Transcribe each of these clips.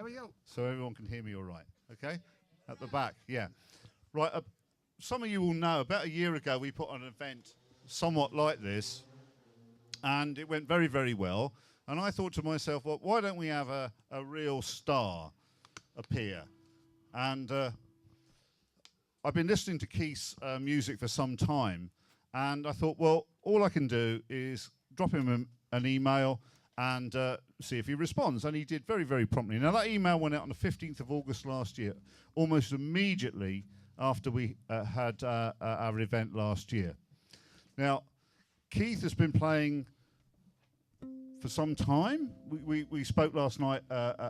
we go. So everyone can hear me all right, okay? At the back, yeah. Right, some of you will know, about a year ago we put on an event somewhat like this, and it went very, very well. And I thought to myself, well, why don't we have a real star appear? And I've been listening to Keith's music for some time, and I thought, well, all I can do is drop him an email and see if he responds. And he did very, very promptly. Now, that email went out on the 15th of August last year, almost immediately after we had our event last year. Now, Keith has been playing for some time. We spoke last night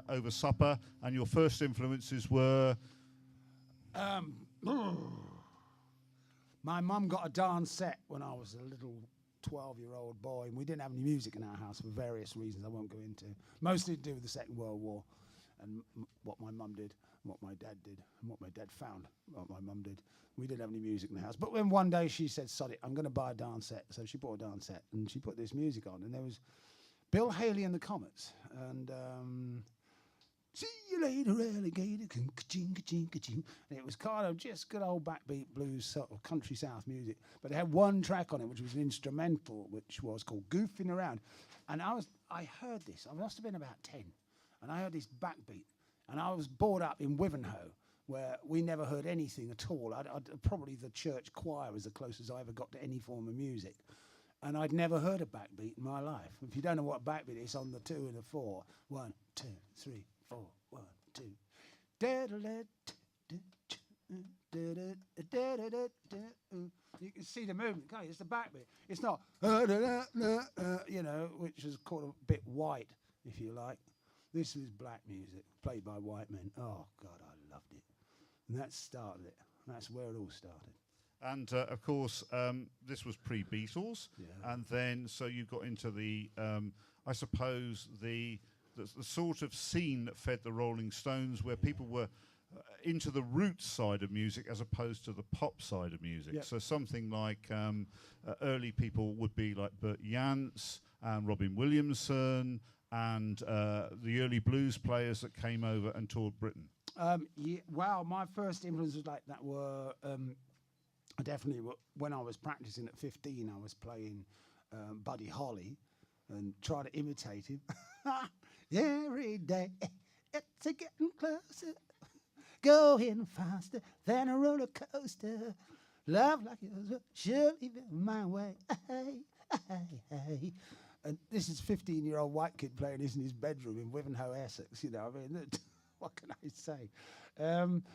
over supper, and your first influences were... My mum got a dance set when I was a little 12-year-old boy, and we didn't have any music in our house for various reasons I won't go into. Mostly to do with the Second World War and what my mum did, and what my dad did, and what my dad found, what my mum did. We didn't have any music in the house. But when one day she said, sod it, I'm going to buy a dance set. So she bought a dance set, and she put this music on, and there was Bill Haley and the Comets, and see you later, alligator, ka-ching, ka-ching, ka-ching. And it was kind of just good old backbeat blues, sort of country south music. But it had one track on it, which was an instrumental, which was called Goofing Around. And I heard this, I must have been about 10, and I heard this backbeat. And I was brought up in Wivenhoe, where we never heard anything at all. Probably the church choir was the closest I ever got to any form of music. And I'd never heard a backbeat in my life. If you don't know what a backbeat is, on the 2 and the 4. 1, 2, 3, 4, 1, 2. You can see the movement, can't you? It's the backbeat. It's not, you know, which is called a bit white, if you like. This was black music, played by white men. Oh, God, I loved it. And that started it. That's where it all started. And of course, this was pre-Beatles, Yeah. and then so you got into the, I suppose, the sort of scene that fed the Rolling Stones, where people were into the roots side of music as opposed to the pop side of music. Yep. So something like early people would be like Bert Jansch and Robin Williamson and the early blues players that came over and toured Britain. Yeah, well, my first influences like that were definitely when I was practicing at 15. I was playing Buddy Holly and trying to imitate him. Every day it's a getting closer, going faster than a roller coaster. Love like yours will surely be my way. Hey, hey, hey. And this is a 15-year-old white kid playing this in his bedroom in Wivenhoe, Essex. You know, I mean, what can I say?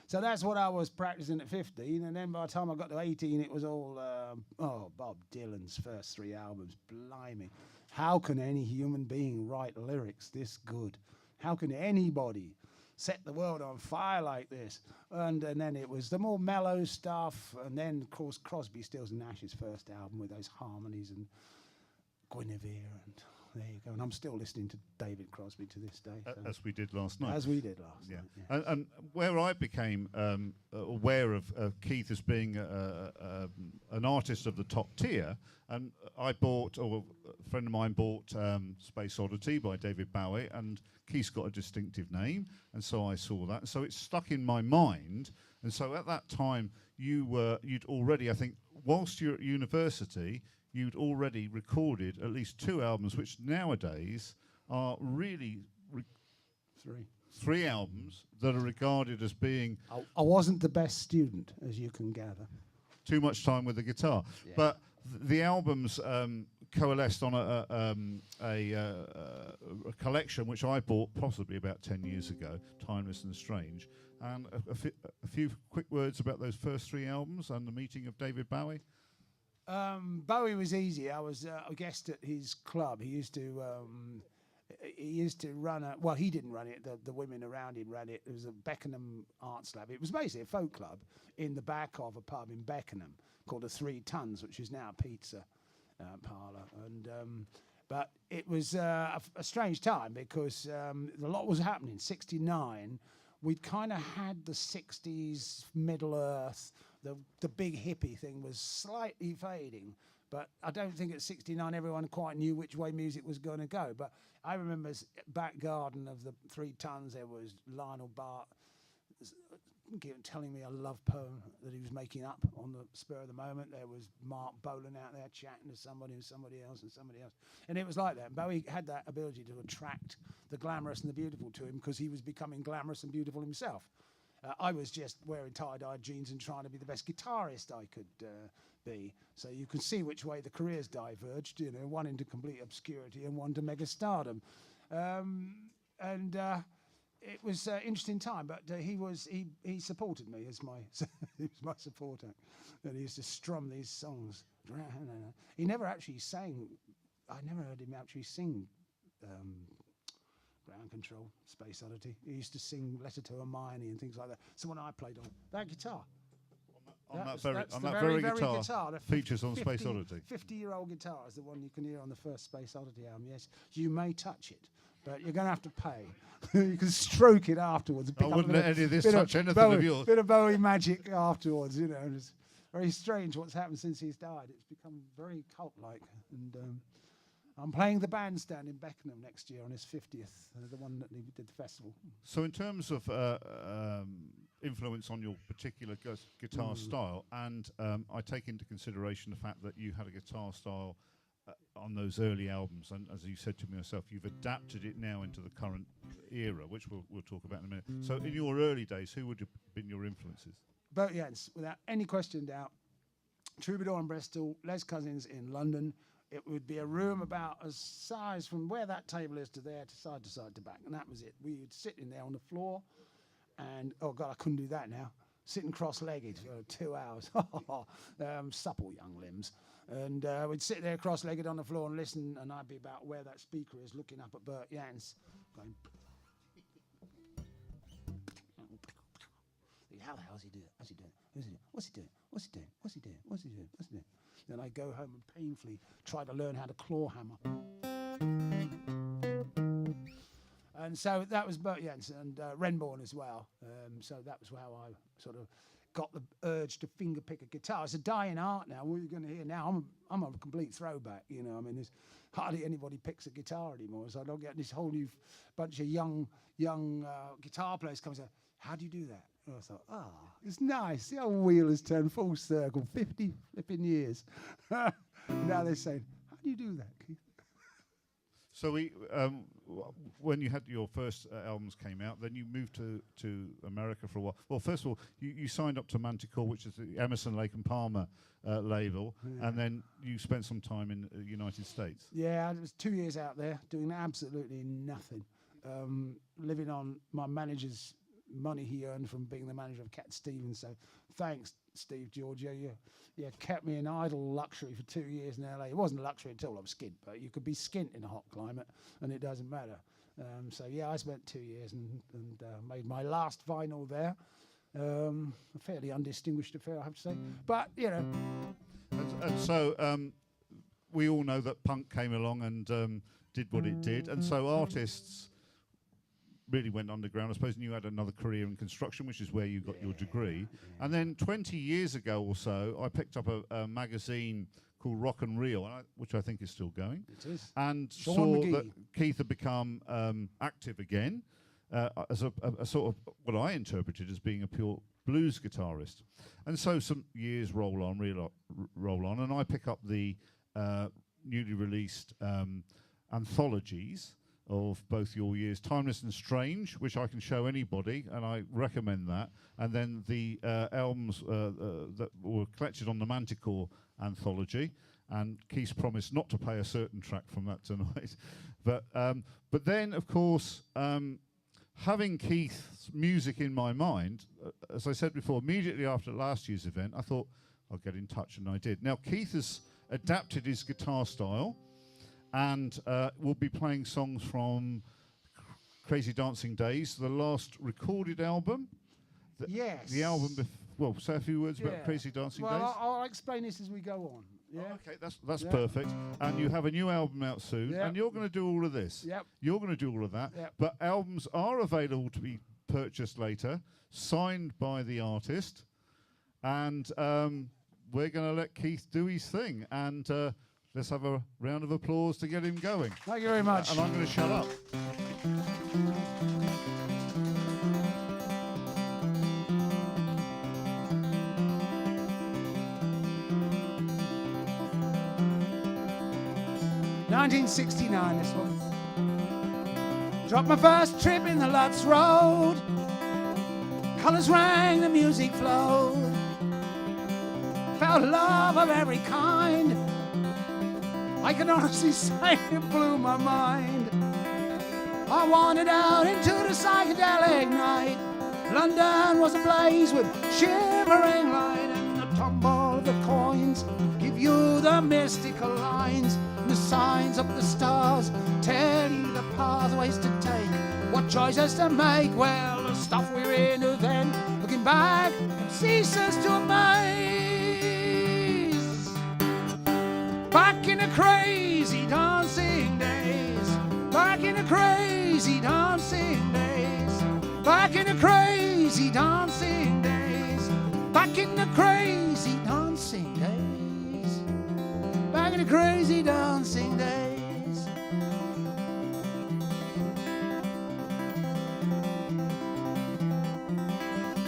So that's what I was practicing at 15, and then by the time I got to 18, it was all, Bob Dylan's first 3 albums. Blimey. How can any human being write lyrics this good? How can anybody set the world on fire like this? And then it was the more mellow stuff, and then, of course, Crosby, Stills and Nash's first album with those harmonies and Guinevere, and there you go. And I'm still listening to David Crosby to this day. So. As we did last night. As we did last night, yeah. And where I became aware of Keith as being an artist of the top tier, and I bought, or a friend of mine bought Space Oddity by David Bowie, and Keith's got a distinctive name, and so I saw that. So it stuck in my mind, and so at that time you'd already, I think, whilst you're at university, you'd already recorded at least 2 albums, which nowadays are really 3 albums that are regarded as being... I wasn't the best student, as you can gather. Too much time with the guitar. Yeah. But the albums coalesced on a collection which I bought possibly about 10 years ago, Timeless and Strange. And a few quick words about those first 3 albums and the meeting of David Bowie. Bowie was easy. I was a guest at his club. He used to run well, he didn't run it. The women around him ran it. It was a Beckenham Arts Lab. It was basically a folk club in the back of a pub in Beckenham called the 3 Tons, which is now a pizza parlour. And but it was a strange time because a lot was happening. 69, we'd kind of had the 60s Middle Earth. The big hippie thing was slightly fading, But I don't think at 69 everyone quite knew which way music was going to go. But I remember back garden of the 3 Tons, there was Lionel Bart telling me a love poem that he was making up on the spur of the moment. There was Mark Bolan out there chatting to somebody and somebody else and somebody else. And it was like that. Bowie had that ability to attract the glamorous and the beautiful to him because he was becoming glamorous and beautiful himself. I was just wearing tie-dye jeans and trying to be the best guitarist I could be. So you can see which way the careers diverged, you know, one into complete obscurity and one to mega stardom. It was an interesting time, but he supported me as he was my support act. And he used to strum these songs. He never actually sang. I never heard him actually sing Ground Control, Space Oddity. He used to sing Letter to Hermione and things like that. So when I played on that guitar. On that very guitar the features on Space Oddity. 50-year-old guitar is the one you can hear on the first Space Oddity album. Yes, you may touch it, but you're going to have to pay. You can stroke it afterwards. I wouldn't let any of this touch anything of yours. Bit of Bowie magic afterwards, you know. It's very strange what's happened since he's died. It's become very cult-like. And I'm playing the bandstand in Beckenham next year on his 50th, the one that he did the festival. So in terms of influence on your particular guitar style, and I take into consideration the fact that you had a guitar style on those early albums, and as you said to me yourself, you've adapted it now into the current era, which we'll talk about in a minute. So in your early days, who would have been your influences? But yes, without any question doubt, Troubadour in Bristol, Les Cousins in London. It would be a room about as size from where that table is to there, to side to back, and that was it. We would sit in there on the floor, and oh God, I couldn't do that now. Sitting cross-legged for 2 hours, supple young limbs, and we'd sit there cross-legged on the floor and listen, and I'd be about where that speaker is, looking up at Bert Jans, going. How the hell is he doing? How's he doing? What's he doing? What's he doing? What's he doing? What's he doing? What's he doing? Then I go home and painfully try to learn how to claw hammer. And so that was Bert Jans and Renborn as well. So that was how I sort of got the urge to finger pick a guitar. It's a dying art now. What are you going to hear now? I'm a complete throwback, you know. I mean, there's hardly anybody picks a guitar anymore. So I don't get this whole new bunch of young guitar players coming and say, how do you do that? And I thought, it's nice. The old wheel has turned full circle, 50 flipping years. Now they're saying, how do you do that, Keith? So when you had your first albums came out, then you moved to America for a while. Well, first of all, you signed up to Manticore, which is the Emerson, Lake and Palmer label, and then you spent some time in the United States. Yeah, I was 2 years out there doing absolutely nothing, living on my manager's money he earned from being the manager of Cat Stevens. So thanks, Steve Giorgio. You kept me in idle luxury for 2 years in LA. It wasn't luxury at all. I was skint, but you could be skint in a hot climate, and it doesn't matter. So yeah, I spent 2 years and made my last vinyl there. A fairly undistinguished affair, I have to say. But you know, and so we all know that punk came along and did what it did, and so artists really went underground. I suppose, and you had another career in construction, which is where you got your degree. And then 20 years ago or so, I picked up a magazine called Rock and Reel, which I think is still going. It is. And Sean saw McGee. that Keith had become active again as a sort of what I interpreted as being a pure blues guitarist. And so some years roll on, and I pick up the newly released anthologies of both your years, Timeless and Strange, which I can show anybody, and I recommend that, and then the albums that were collected on the Manticore anthology, and Keith's promised not to play a certain track from that tonight. But then, of course, having Keith's music in my mind, as I said before, immediately after last year's event, I thought, I'll get in touch, and I did. Now, Keith has adapted his guitar style, and we'll be playing songs from Crazy Dancing Days, the last recorded album. Yes. The album, well, say a few words about Crazy Dancing Days. Well, I'll explain this as we go on. Yeah. Oh, okay, that's perfect. And you have a new album out soon, and you're going to do all of this. Yep. You're going to do all of that. Yep. But albums are available to be purchased later, signed by the artist, and we're going to let Keith do his thing, and let's have a round of applause to get him going. Thank you very much. And I'm going to shut up. '69, this one. Dropped my first trip in the Lutz Road. Colours rang, the music flowed. Felt love of every kind. I can honestly say it blew my mind. I wandered out into the psychedelic night. London was ablaze with shimmering light, and the tumble of the coins give you the mystical lines. The signs of the stars tell you the pathways to take, what choices to make. Well, the stuff we're into then, looking back, ceases to amaze. Back in the crazy dancing days, back in the crazy dancing days, back in the crazy dancing days, back in the crazy dancing days. Back in the crazy dancing days.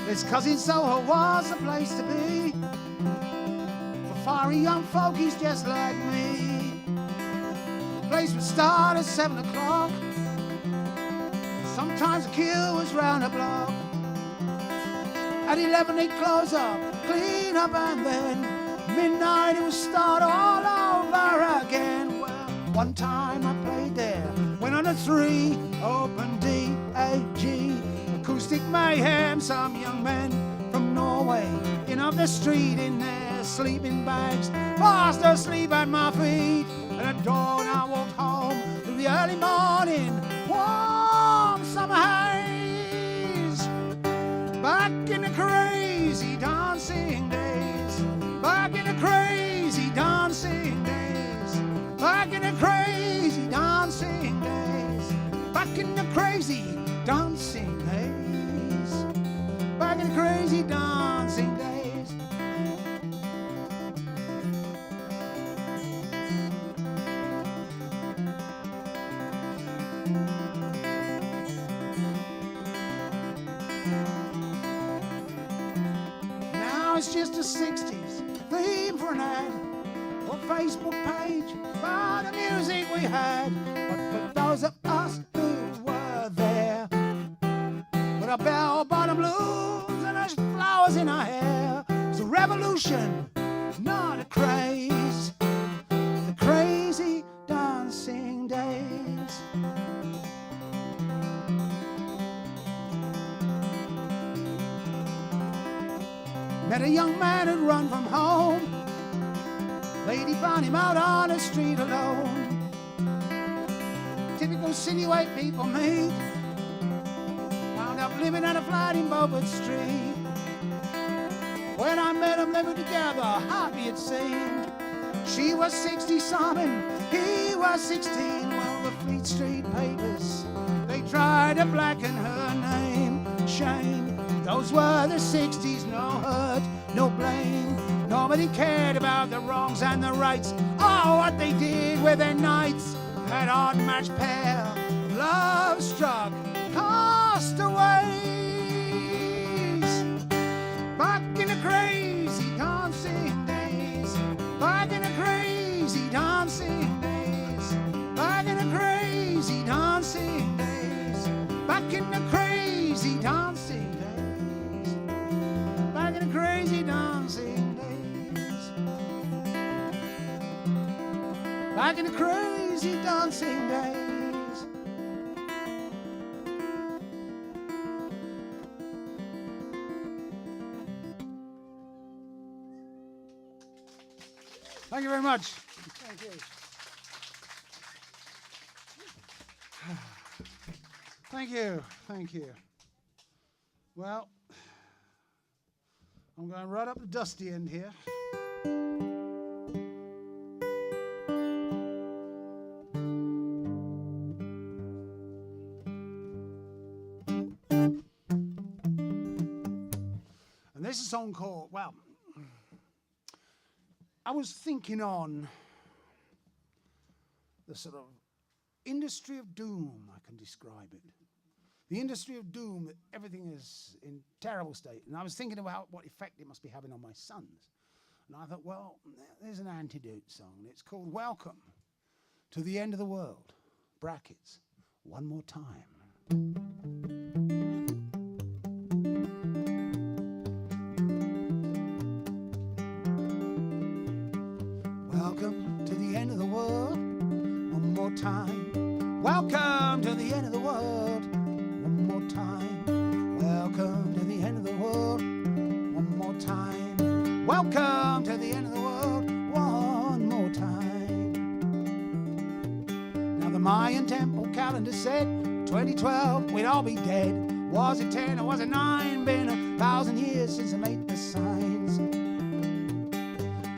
It's 'cause in Soho was the place to be for fiery young folkies just like me. The place would start at 7 o'clock. Sometimes the queue was round the block. At 11 they'd close up, clean up, and then midnight it would start all over again. Well, one time I played there, went on a 3, open D, A, G, acoustic mayhem. Some young men from Norway in off the street in their sleeping bags, fast asleep at my feet. And at dawn I walked home through the early morning, warm summer haze. Back in the crazy dancing days, back in the crazy dancing days, back in the crazy dancing days, back in the crazy dancing days, back in the crazy dancing days. Now it's just the 60s, theme for an ad or Facebook page for the music we had. But for those of us who were there, with our bell-bottom blues and our flowers in our hair, it's a revolution, not a craze. The crazy dancing days. Met a young man who'd run from home. Lady found him out on the street alone. Typical city white people meet. Wound up living at a flat in Beaufort Street. When I met them, they were together, happy it seemed. She was 60-something, he was 16. Well, the Fleet Street papers, they tried to blacken her name. Shame. Those were the 60s, no hurt, no blame. Nobody cared about the wrongs and the rights. Oh, what they did with their nights. That odd match pair, love struck, castaways. Back in the crazy dancing days, back in the crazy dancing days, back in the crazy dancing days, back in the crazy dancing days. Back in the crazy dancing days. Back in the crazy dancing days. Thank you very much. Thank you. Thank you. Thank you. Well, I'm going right up the dusty end here. And this is a song called, well, I was thinking on the sort of industry of doom, I can describe it. The industry of doom, that everything is in terrible state. And I was thinking about what effect it must be having on my sons. And I thought, well, there's an antidote song. It's called Welcome to the End of the World. Brackets. One more time. Welcome to the end of the world. One more time. Welcome to the end of the world. One more time. Welcome to the end of the world. One more time. Welcome to the end of the world. One more time. Now the Mayan temple calendar said 2012 we'd all be dead. Was it 10 or was it 9? Been 1,000 years since I made the signs.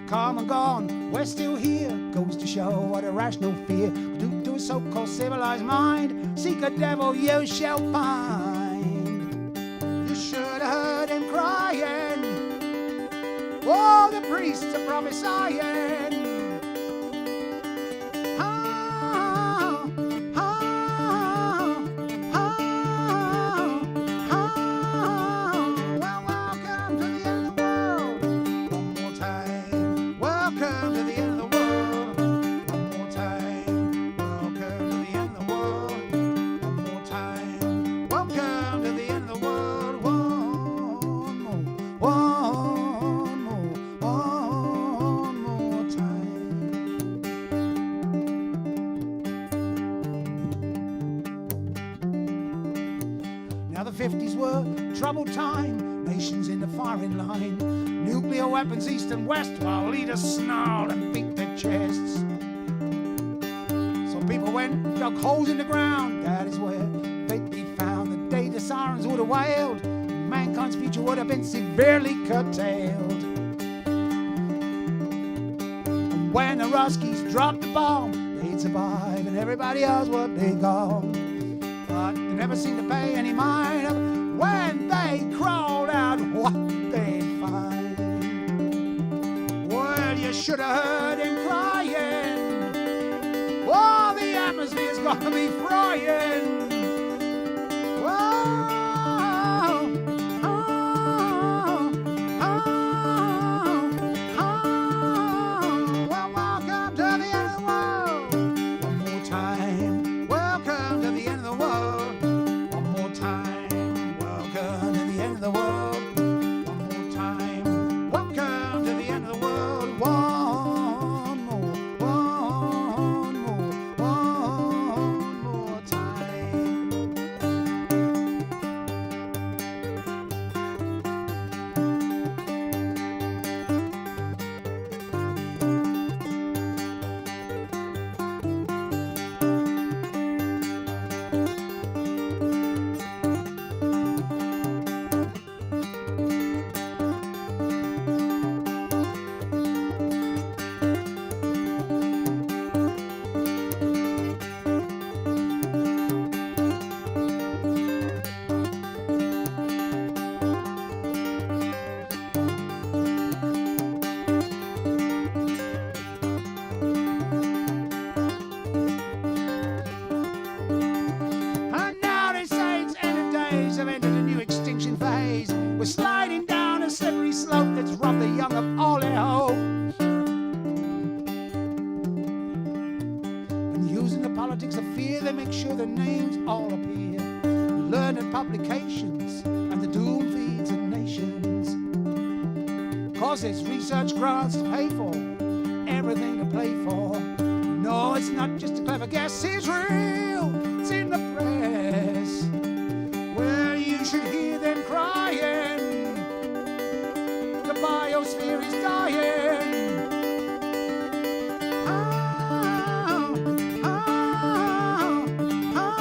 Come and gone, we're still here. Goes to show what irrational fear could do to a so-called civilized mind. Seek a devil you shall find. You should have heard him crying. Oh, the priests are prophesying. Now the 50s were troubled time, nations in the firing line, nuclear weapons east and west, while leaders snarled and beat their chests. So people went and dug holes in the ground, that is where they'd be found. The day the sirens would have wailed, mankind's future would have been severely curtailed. And when the Ruskies dropped the bomb, they'd survive and everybody else would be gone. But they never seemed to pay any mind when they crawled out what they'd find. Well, you should have heard him crying. Oh, the atmosphere's gonna be frying. Whoa, oh, oh, oh. Well, welcome to the end of the world. One more time. Welcome to the end of the world. One more time. Welcome to the end of the world. One more time. Welcome to the end of the world. One more. One more. One more time. And now they say it's end of days, have entered a new extinction phase. We're sliding down a slippery slope that's robbed the young of all their hope. And using the politics of fear, they make sure their names all appear. Learned publications and the doom feeds of nations. Cause it's research grants to pay for, everything to play for. No, it's not just a clever guess, it's real, it's in the press. Well, you should hear them crying. The biosphere is dying. Oh, oh, oh,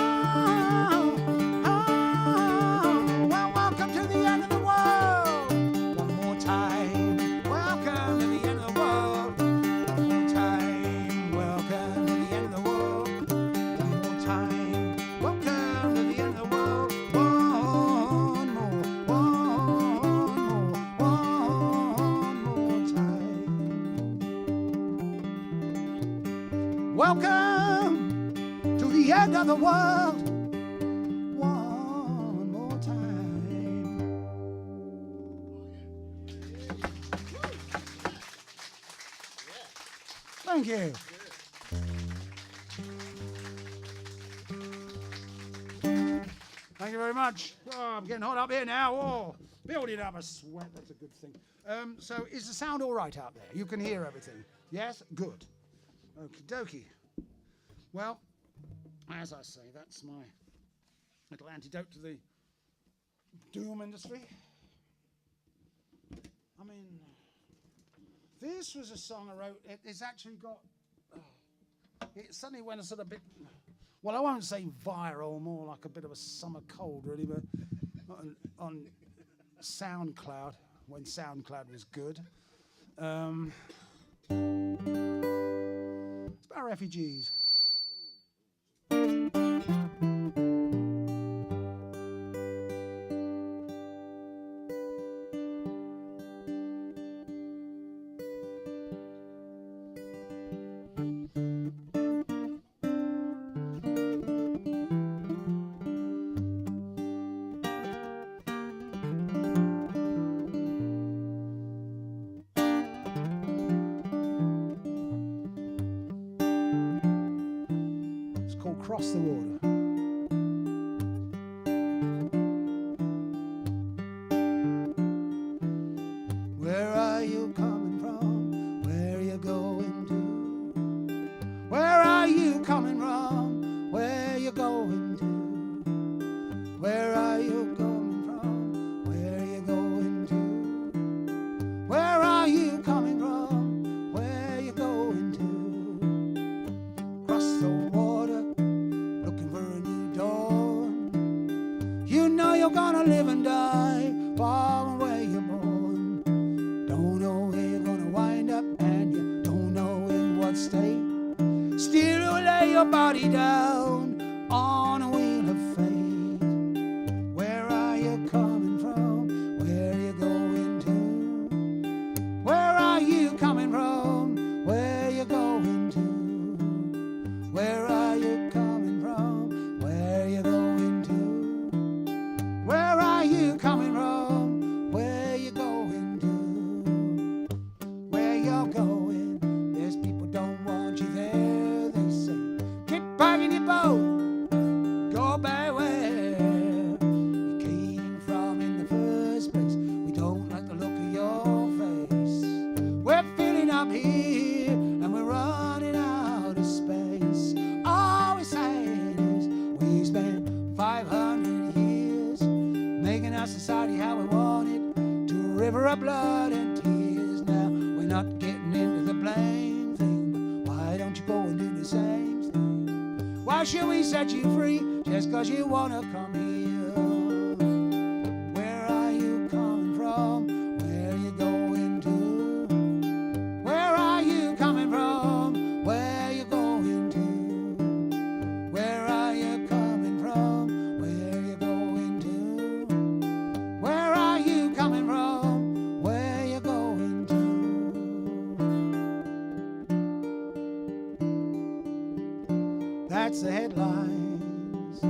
oh. Well, welcome to the end of the world. One more time. Welcome to the end of the world. One more time. Welcome to the end of the world. One more time. of the world one more time. Thank you. Thank you very much. Oh, I'm getting hot up here now. Oh, building up a sweat. That's a good thing. So is the sound all right out there? You can hear everything? Yes? Good. Okie dokie. Well, as I say, that's my little antidote to the doom industry. I mean, this was a song I wrote. It's actually got... it suddenly went a sort of bit... Well, I won't say viral, more like a bit of a summer cold, really, but on SoundCloud, when SoundCloud was good. It's about refugees. Cross the water. Where are you coming from? Where are you going to? Where are you coming from? Where are you going to? Where are you coming from? Where are you going to? Where are you coming from? Where are you going to? Cross the water. You're gonna live and die far from where you're born. Don't know where you're gonna wind up, and you don't know in what state. Still you'll lay your body down on a wheel of fate. Where are you coming from? Where are you going to? Where are you coming from? Where are you going to? Where are you coming from? Where are you going to? Where are you coming from? Where you going to? Where you're going? There's people don't want you there. They say, get back in your boat, go back where you came from in the first place. We don't like the look of your face. We're filling up here and we're running out of space. All we're saying is we spent 500 years making our society how we want it, to a river of blood and tears. Now we're not getting into the blame thing, but why don't you go and do the same thing? Why should we set you free just cause you wanna come here? Where are you coming from? Where are you going to? Where are you coming from? Where are you going to? Where are you coming from? Where are you going to? Where are you coming from? Where are you going to? That's the headlines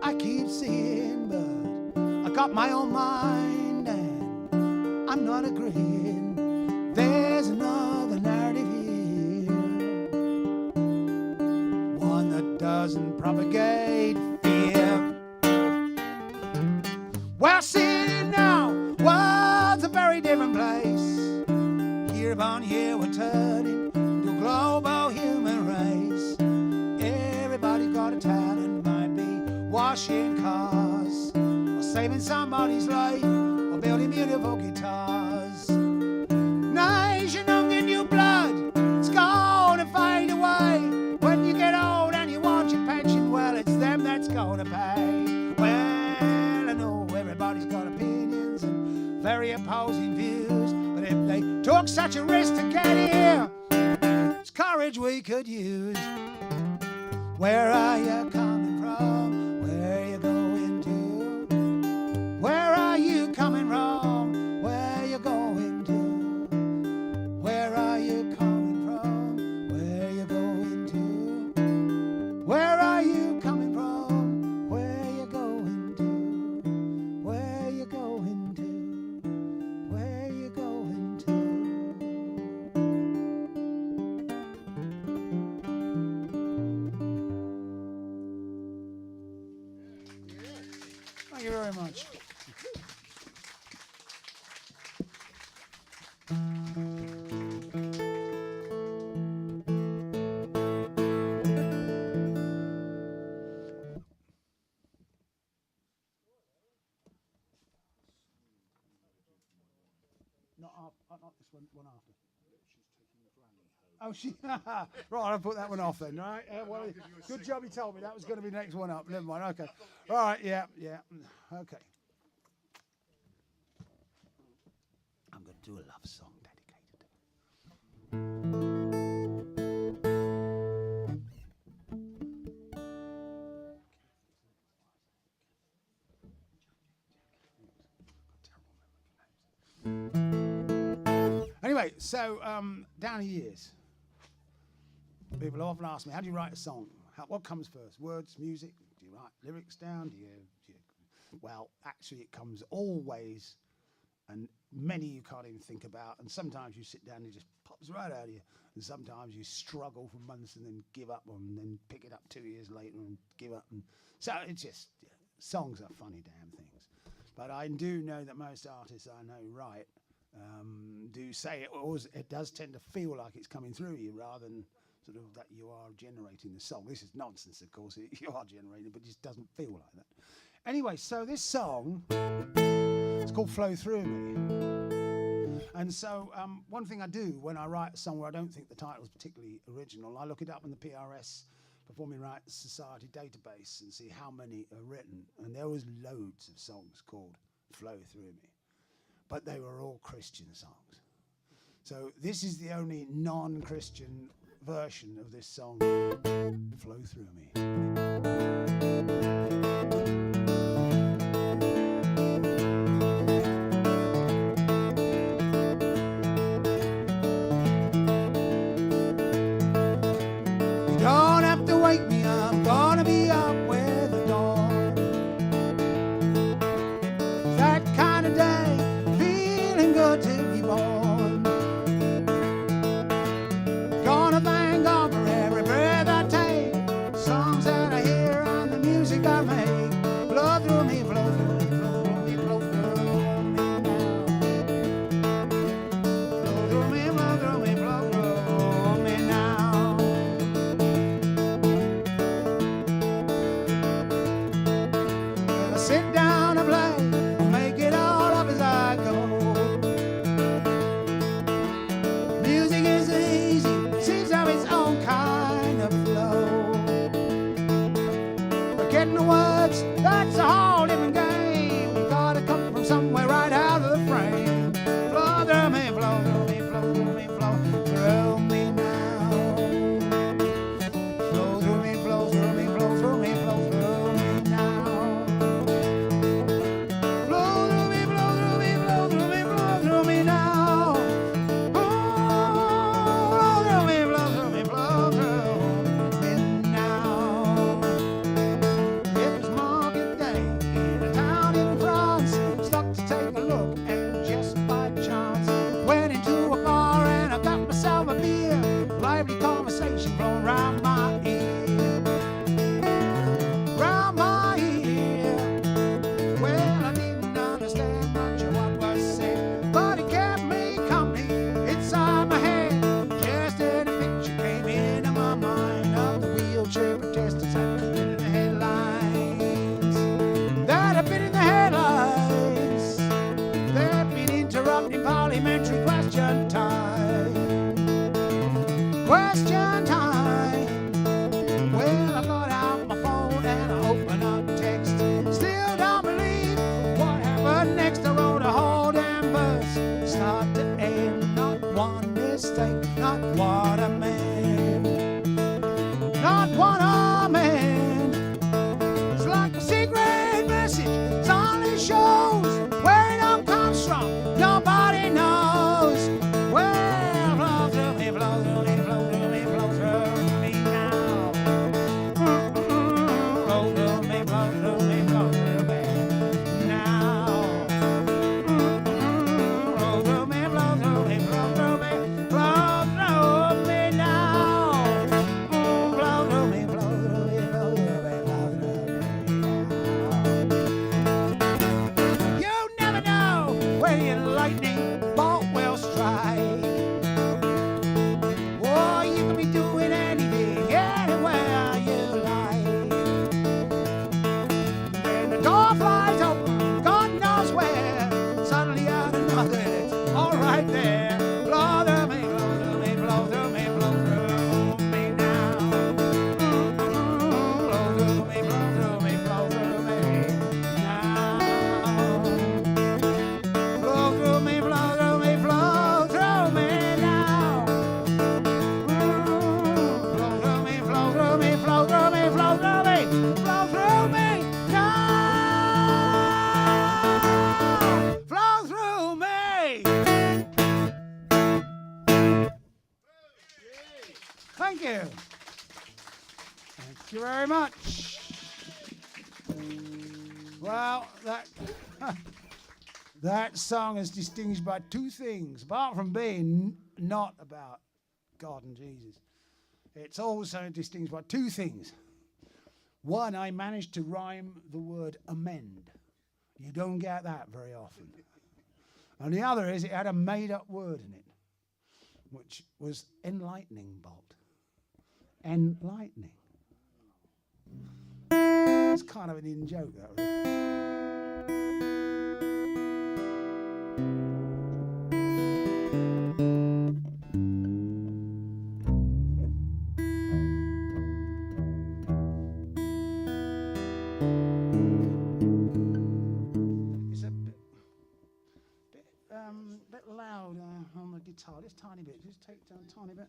I keep seeing, but I got my own mind and I'm not agreeing. There's another narrative here, one that doesn't propagate fear. Well, see now, world's a very different place. Year upon year we're turning to a global human race. Everybody's got a talent, might be washing cars, or saving somebody's life, or building beautiful guitars. Nation don't give you blood, it's gonna fade away. When you get old and you want your pension, well, it's them that's gonna pay. Well, I know everybody's got opinions and very opposing views, but if they took such a risk to get here, it's courage we could use. Where are you coming from? Where are you going to? Where are you coming from? Where are you going to? Where are you coming from? Where are you going to? Where are you coming from? Thank you very much. Not this one after. Oh, she. Right, I'll put that one off then. Right. Well, good job you told me that was going to be the next one up. Never mind. Okay. All right. Yeah. Okay. I'm going to do a love song dedicated. Anyway, so down the years, people often ask me, how do you write a song? What comes first? Words, music? Do you write lyrics down? Well, actually, it comes always, and many you can't even think about, and sometimes you sit down and it just pops right out of you, and sometimes you struggle for months and then give up on, and then pick it up 2 years later and give up. And so it's just, songs are funny damn things. But I do know that most artists I know write do say it does tend to feel like it's coming through you rather than sort of that you are generating the song. This is nonsense, of course, you are generating it, but it just doesn't feel like that. Anyway, so this song, it's called Flow Through Me. And so one thing I do when I write a song where I don't think the title is particularly original, I look it up in the PRS, Performing Rights Society database, and see how many are written. And there was loads of songs called Flow Through Me, but they were all Christian songs. So this is the only non-Christian version of this song, Flow Through Me. You don't have to wake me up, I'm gonna be up with the dawn. That kind of day, feeling good to be born. Gonna thank God for every breath I take, songs that I hear and the music I make. Flow through me, flow through me, flow through me, flow through me now. Flow through me, flow through me, flow through me now. Gonna sit down and play, I'll make it all up as I go. Music is easy, seems to have its own kind of flow. Forgetting the words, that's a whole different game. You gotta come from somewhere right out of the frame. Flow through me, flow through me, flow through me, flow through me now. Flow through me, flow through me, flow through me, flow through me now. Flow through me, flow through me, flow through me, flow through me now. Flow through me, flow through me, flow through me now. It was market day, very much. Well, that song is distinguished by two things. Apart from being not about God and Jesus, it's also distinguished by two things. One, I managed to rhyme the word amend. You don't get that very often. And the other is it had a made-up word in it, which was enlightening bolt. Enlightening. It's kind of an in joke, that really. It's a bit loud on the guitar, just tiny bit. Just take it down a tiny bit.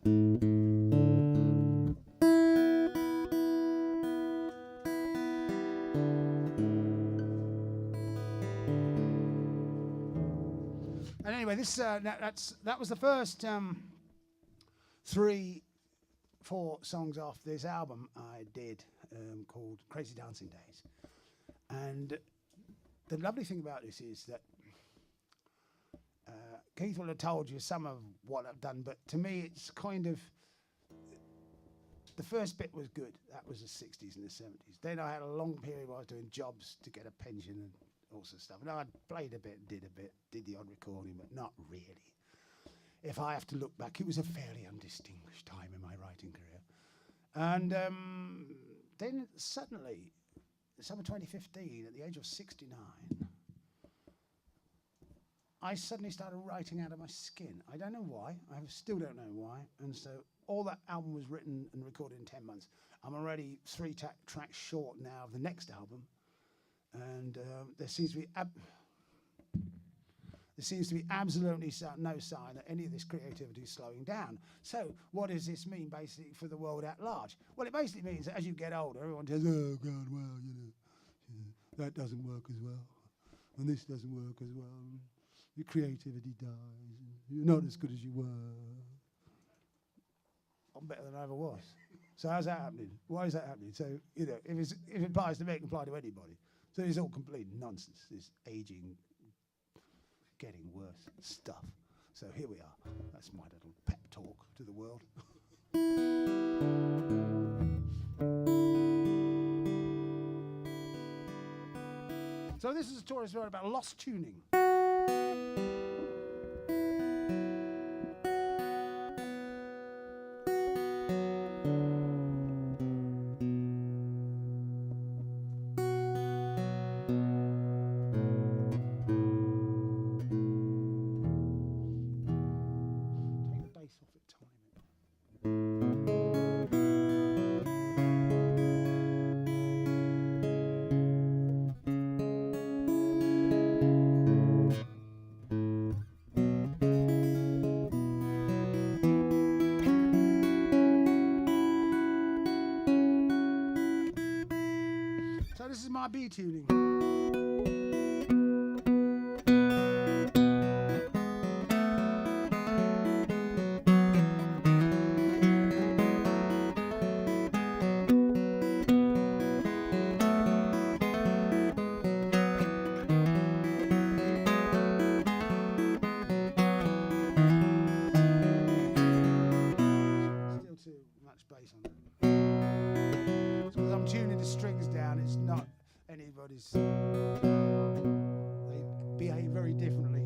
And anyway, this that was the first 3-4 songs off this album I did called Crazy Dancing Days. And the lovely thing about this is that Keith will have told you some of what I've done, but to me it's kind of, the first bit was good. That was the 60s and the 70s. Then I had a long period where I was doing jobs to get a pension and all sorts of stuff. And I played a bit, did the odd recording, but not really. If I have to look back, it was a fairly undistinguished time in my writing career. And then suddenly, summer 2015, at the age of 69, I suddenly started writing out of my skin. I don't know why. I still don't know why. And so all that album was written and recorded in 10 months. I'm already 3 tracks short now of the next album. And there seems to be absolutely no sign that any of this creativity is slowing down. So what does this mean basically for the world at large? Well, it basically means that as you get older, everyone says, oh God, well, that doesn't work as well. And this doesn't work as well. Your creativity dies. You're not as good as you were. I'm better than I ever was. So how's that happening? Why is that happening? So, if it applies to me, it can apply to anybody. So it's all complete nonsense, this aging, getting worse stuff. So here we are. That's my little pep talk to the world. So this is a story about lost tuning. So this is my B tuning. Still too much bass on it. I'm tuning the strings down, it's not anybody's. They behave very differently.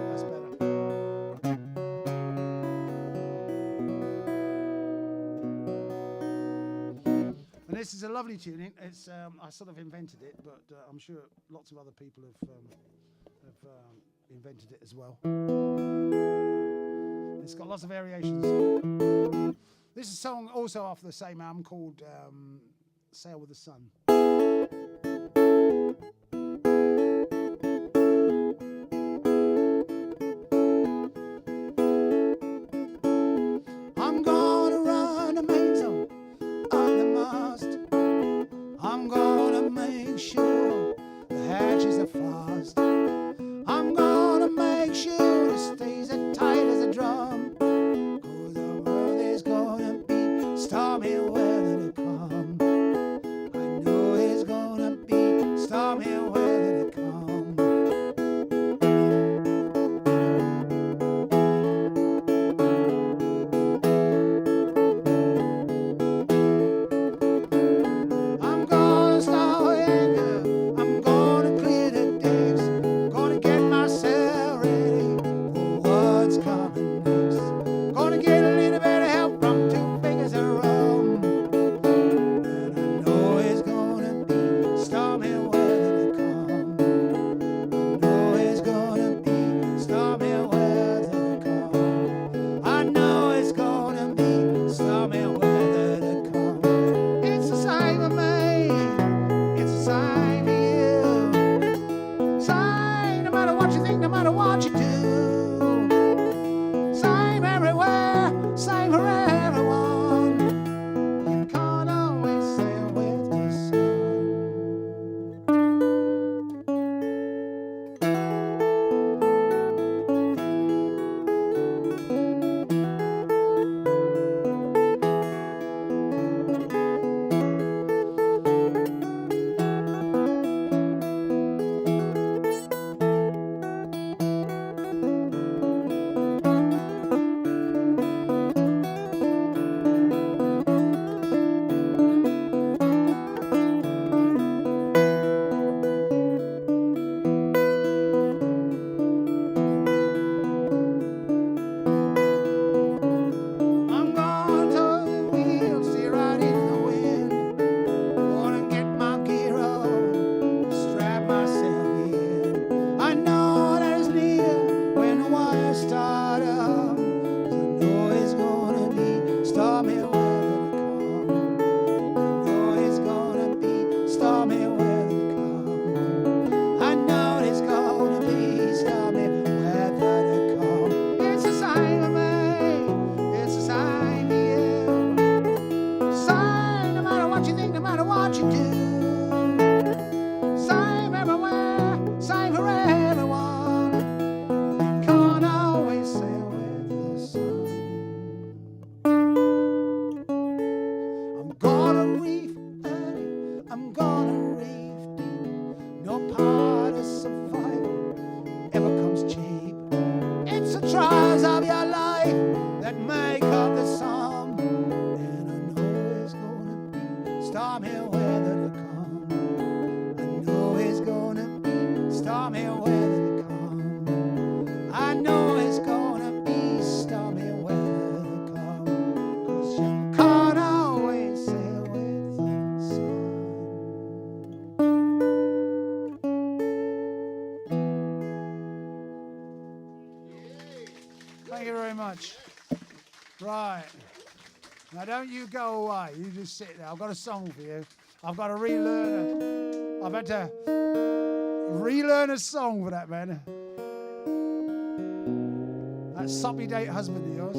That's better. And this is a lovely tuning. It's I sort of invented it, but I'm sure lots of other people have invented it as well. It's got lots of variations. This is a song also off the same album called Sail with the Sun. I'm gonna run a mainsail on the mast. I'm gonna make sure the hatches are fast. I'm gonna make sure it stays as tight as a drum. 'Cause the world is gonna be weather to come. I know it's gonna be stormy weather to come. I know it's gonna be stormy weather to come. 'Cause you can't always sail with the sun. Thank you very much. Right. Now don't you go away. You just sit there. I've got a song for you. I've got to relearn it. I've had to relearn a song for that man. That soppy date husband of yours.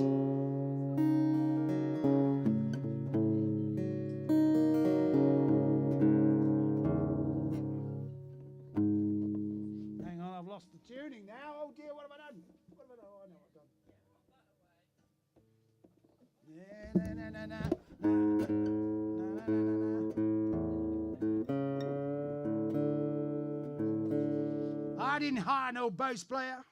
Hang on, I've lost the tuning now. Oh dear, what have I done? What have I done? Oh, I know what I've done. Yeah, na na na na. Na, na, na, na. I didn't hire no bass player.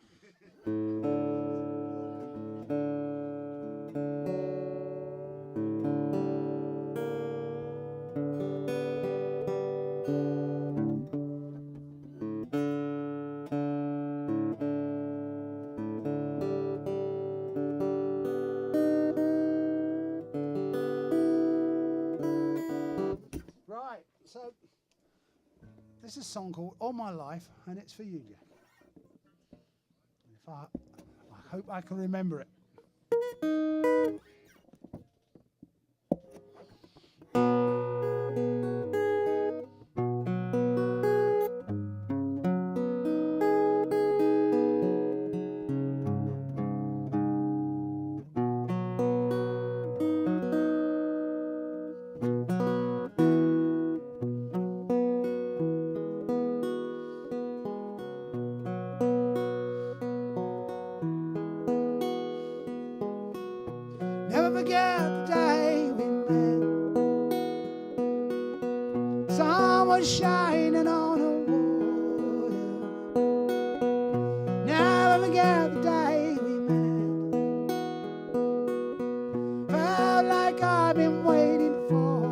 Right, so this is a song called All My Life, and it's for you, Jack. If I hope I can remember it. Never forget the day we met. Sun was shining on the water. Never forget the day we met. Felt like I've been waiting for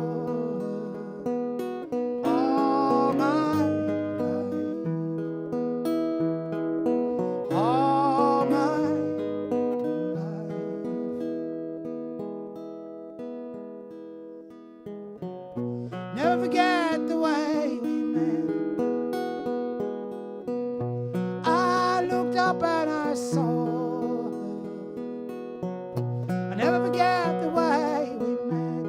all my life. All my life. Never forget the way we met. I looked up and I saw her. I never forget the way we met.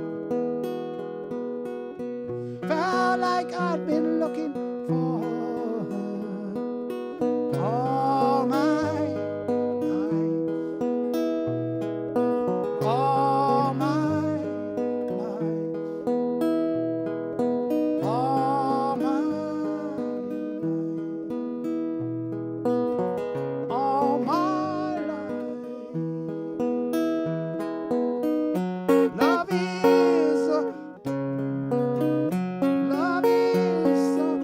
Felt like I'd been looking for her all my life. All my life. All my life. All my life. Love is a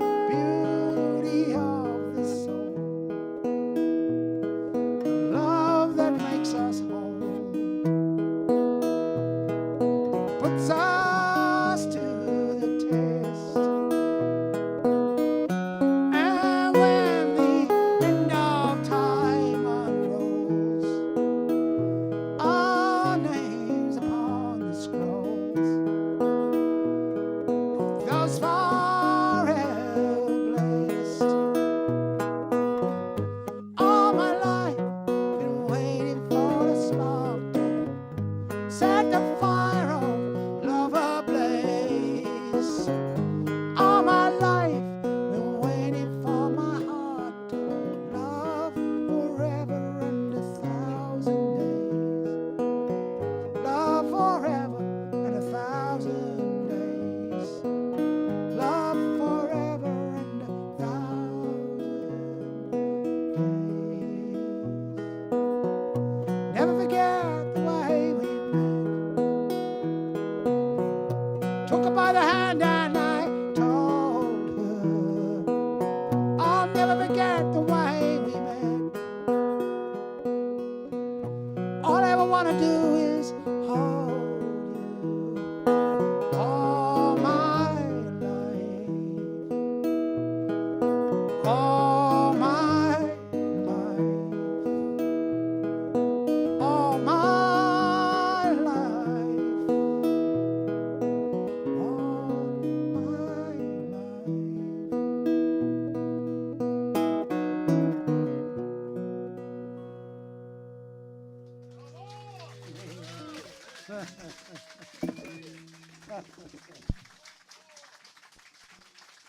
beautiful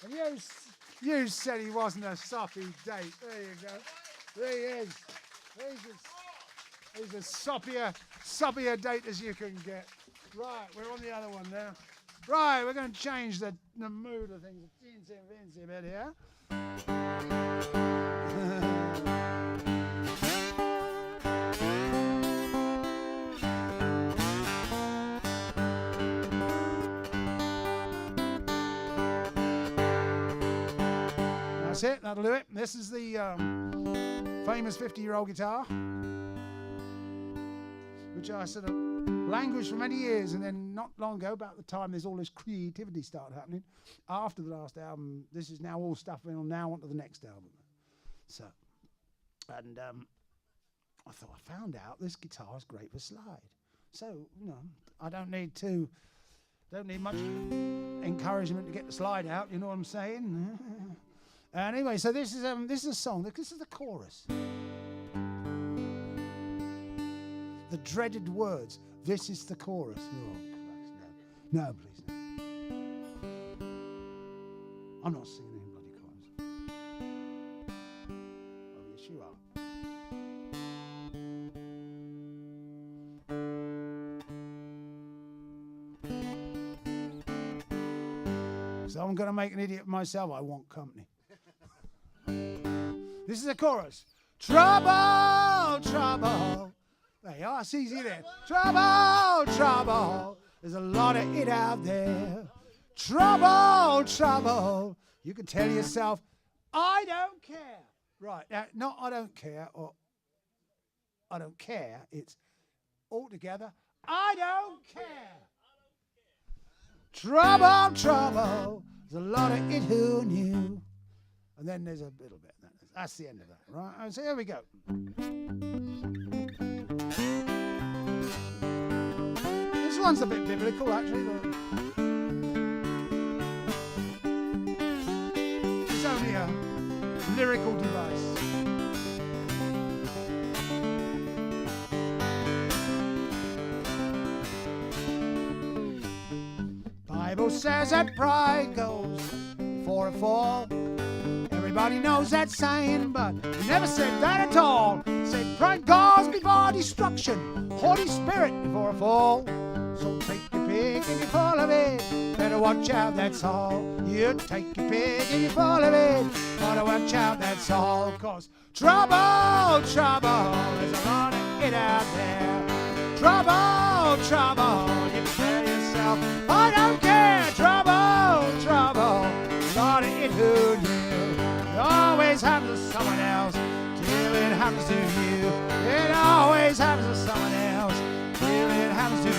And you said he wasn't a soppy date. There you go. There he is. He's as soppier date as you can get. Right, we're on the other one now. Right, we're going to change the mood of things. Fancy a bit here. That's it, that'll do it. This is the famous 50-year-old guitar, which I sort of languished for many years, and then not long ago, about the time there's all this creativity started happening, after the last album, this is now all stuff we'll now on to the next album. So, and I thought, I found out this guitar is great for slide. So, you know, I don't need much encouragement to get the slide out, you know what I'm saying? Anyway, so this is a song. This is the chorus. The dreaded words. This is the chorus. Oh, Christ, no. No, please, no. I'm not singing any bloody chorus. Oh, yes, you are. So I'm going to make an idiot of myself. I want company. This is the chorus. Trouble, trouble. There you are, it's easy there. Trouble, trouble. There's a lot of it out there. Trouble, trouble. You can tell yourself, I don't care. Right, now, not I don't care or I don't care. It's all together, I don't care. Trouble, trouble. There's a lot of it who knew. And then there's a little bit. That's the end of that, right? So here we go. This one's a bit biblical, actually. But it's only a lyrical device. Bible says that pride goes before a fall. Everybody knows that saying, but he never said that at all. He said pride goes before destruction, Holy Spirit before a fall. So take your pick and you're full of it. Better watch out, that's all. You take your pick and you're full of it. Better watch out, that's all. Cause trouble, trouble, there's a lot of it out there. Trouble, trouble, you can tell yourself, I don't care. Trouble, trouble, a lot of it who knew. It always happens to someone else till it happens to you. It always happens to someone else till it happens to you.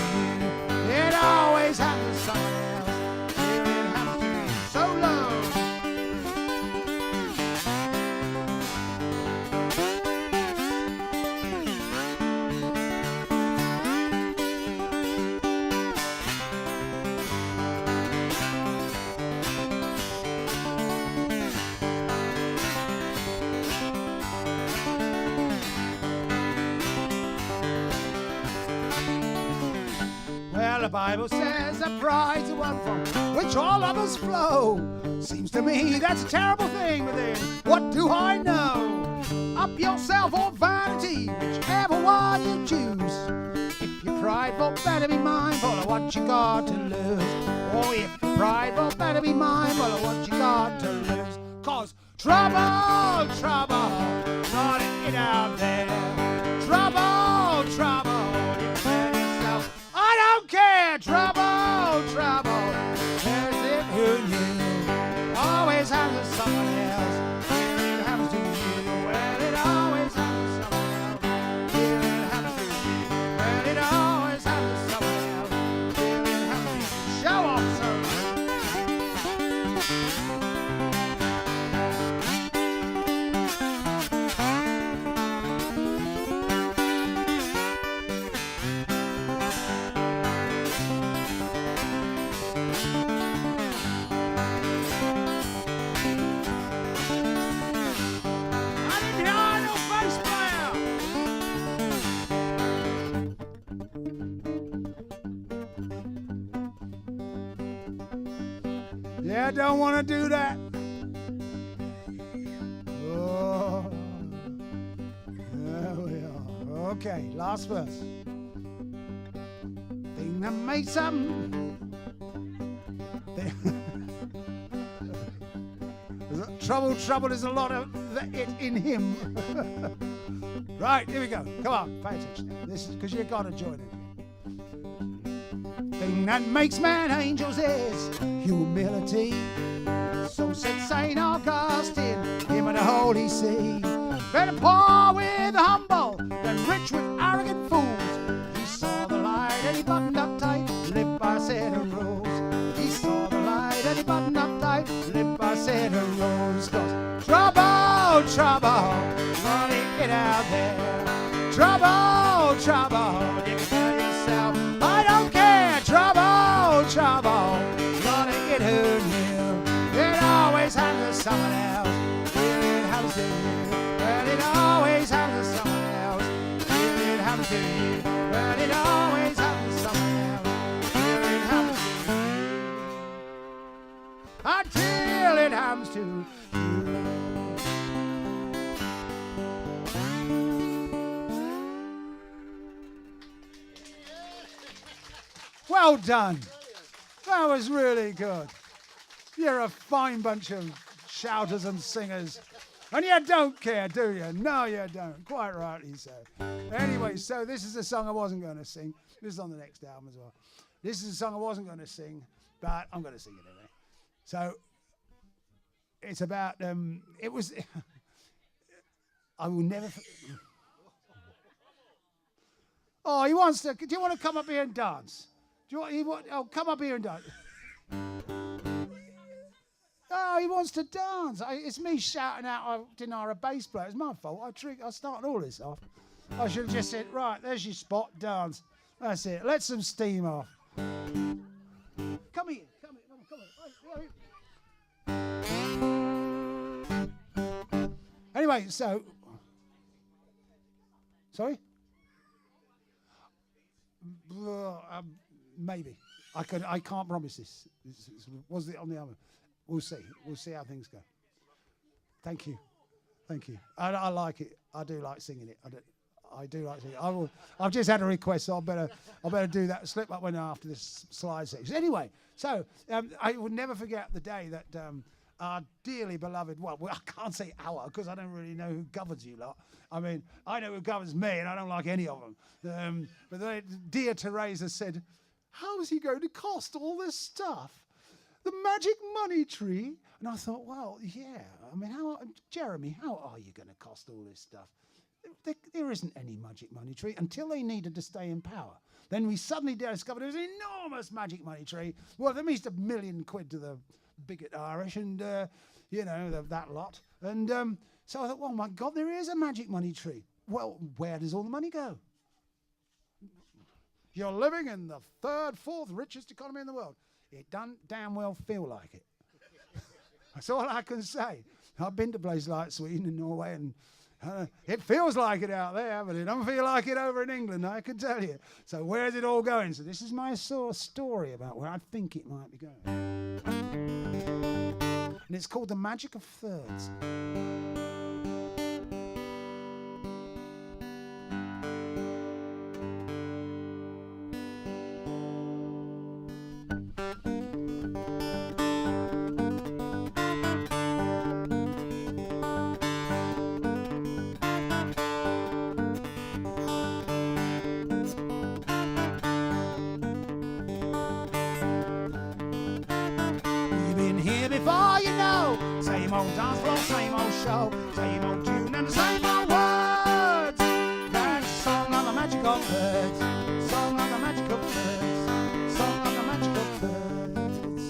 It always happens to someone else till it happens to you. So low. The Bible says that pride's the one from which all others flow. Seems to me that's a terrible thing, but then what do I know? Up yourself or vanity, whichever one you choose. If you're prideful, better be mindful of what you got to lose. Or if you're prideful, better be mindful of what you got to lose. Cause trouble, trouble, not it out there. Trouble, trouble. Trouble, trouble, there's it who knew. Always happens to someone else, till it happens to you. Well, it always happens to someone else, till it happens to you. Well, it always happens to someone else, till it happens to you. Show off, sir. Yeah, don't want to do that. Oh, there we are. Okay, last verse. Thing that makes trouble, there's a lot of it in him. Right, here we go. Come on, pay attention. This is because you've got to join it. Thing that makes man angels is humility. So said Saint Augustine, him and the Holy See. Better poor with the humble than rich with arrogant fools. He saw the light and he buttoned up tight, lived by a set of rules. He saw the light and he buttoned up tight, lived by a set of rules. 'Cause trouble, running it out there. Trouble, you can tell yourself, I don't care. Trouble, gonna get hurt here. It always happens to someone else. Here it happens to you. Well, it always happens to someone else. Here it happens to you. Well, it always happens to someone else. Here it happens to you. Until it happens to you. Well done. That was really good. You're a fine bunch of shouters and singers. And you don't care, do you? No, you don't. Quite rightly so. Anyway, so this is a song I wasn't going to sing. This is on the next album as well. This is a song I wasn't going to sing, but I'm going to sing it anyway. So it's about, it was, I will never, oh, he wants to, do you want to come up here and dance? Oh, come up here and dance. Oh, he wants to dance. It's me shouting out I didn't hire a bass player. It's my fault. I started all this off. I should have just said, right, there's your spot, dance. That's it. Let some steam off. Come here. Anyway, so... Sorry? Maybe. I can't promise this. Was it on the album? We'll see. We'll see how things go. Thank you. I like it. I do like singing it. I do like singing it. I've just had a request, so I better do that. Slip up when after this slide section. Anyway, so I will never forget the day that our dearly beloved, well, I can't say our because I don't really know who governs you lot. I mean, I know who governs me, and I don't like any of them. But dear Teresa said, how is he going to cost all this stuff? The magic money tree? And I thought, well, yeah. I mean, Jeremy, how are you going to cost all this stuff? There isn't any magic money tree until they needed to stay in power. Then we suddenly discovered there was an enormous magic money tree. Well, that means £1 million to the bigot Irish and, that lot. And so I thought, well, my God, there is a magic money tree. Well, where does all the money go? You're living in the third, fourth richest economy in the world. It doesn't damn well feel like it. That's all I can say. I've been to places like Sweden and Norway, and it feels like it out there, but it don't feel like it over in England, I can tell you. So where's it all going? So this is my sort of story about where I think it might be going. And it's called The Magic of Thirds. Before you know, same old dance floor, same old show, same old tune and the same old words. That's a song on the magic of birds, song on the magic of birds, song on the magic of birds.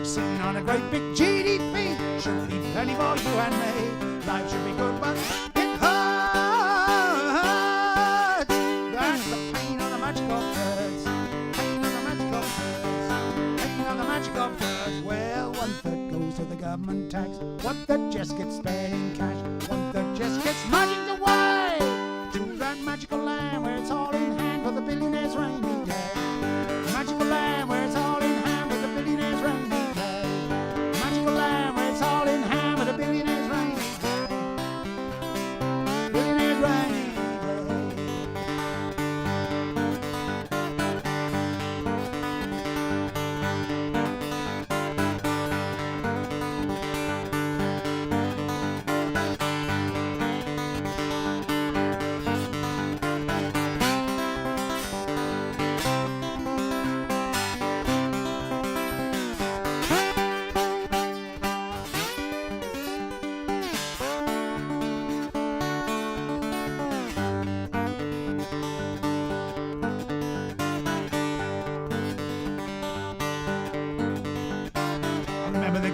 Sitting on a great big GDP, should be plenty for you and me. Life should be good, but it hurts. That's the pain on the magic of birds, pain on the magic of birds, pain on the magic of birds. Well, 1/3 goes to the government tax, 1/3 just gets spared in cash, 1/3 just gets magicked away to that magical land where it's all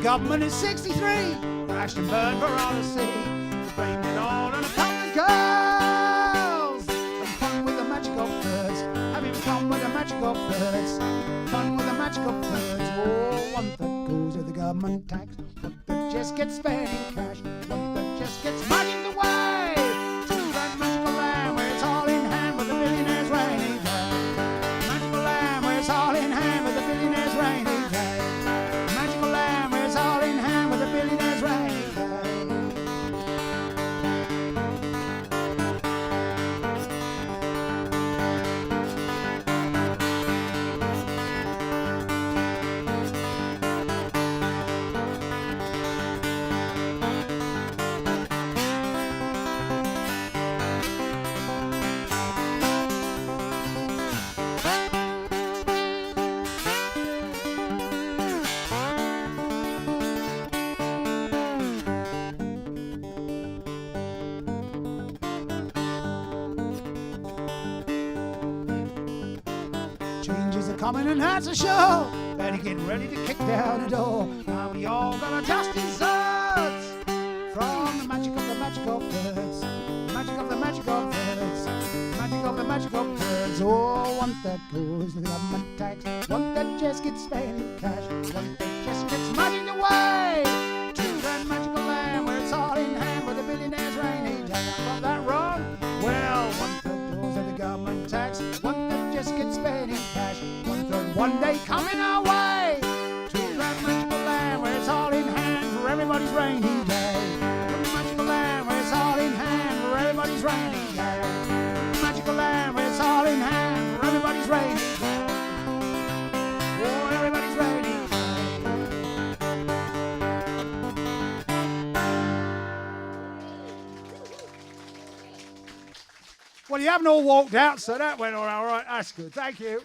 government in 63 crashed and burned for all to see. Blamed it all on a couple of girls. And fun with the magic of birds. Having fun with the magic of birds. Fun with the magic of birds. Oh, one that goes to the government tax. One that just gets spent in cash. One that just gets margined away to that magical land where it's all in hand with the billionaire's rainy day. Magical land where it's all in hand with the billionaire's rainy day. Magical land where it's all in hand with the billionaire's rainy day. Changes are coming and that's a show. Better get ready to kick down the door. Now we all got our just desserts from the magic of the magic of birds. Magic of the magic of birds. Magic of the magic of birds. Oh, one that goes to the government tax. One that just gets spent in cash. One that just gets margined away to that magical land where it's all in hand with the billionaire's rainy day. I got that wrong? Well, one that goes to the government tax. One that just gets spent in cash. One day coming our way to that magical land where it's all in hand for everybody's rainy day. The magical land where it's all in hand for everybody's rainy day. The magical land where it's all in hand for everybody's rainy day. Oh, everybody's rainy day. Well, you haven't all walked out, so that went all right. That's good. Thank you.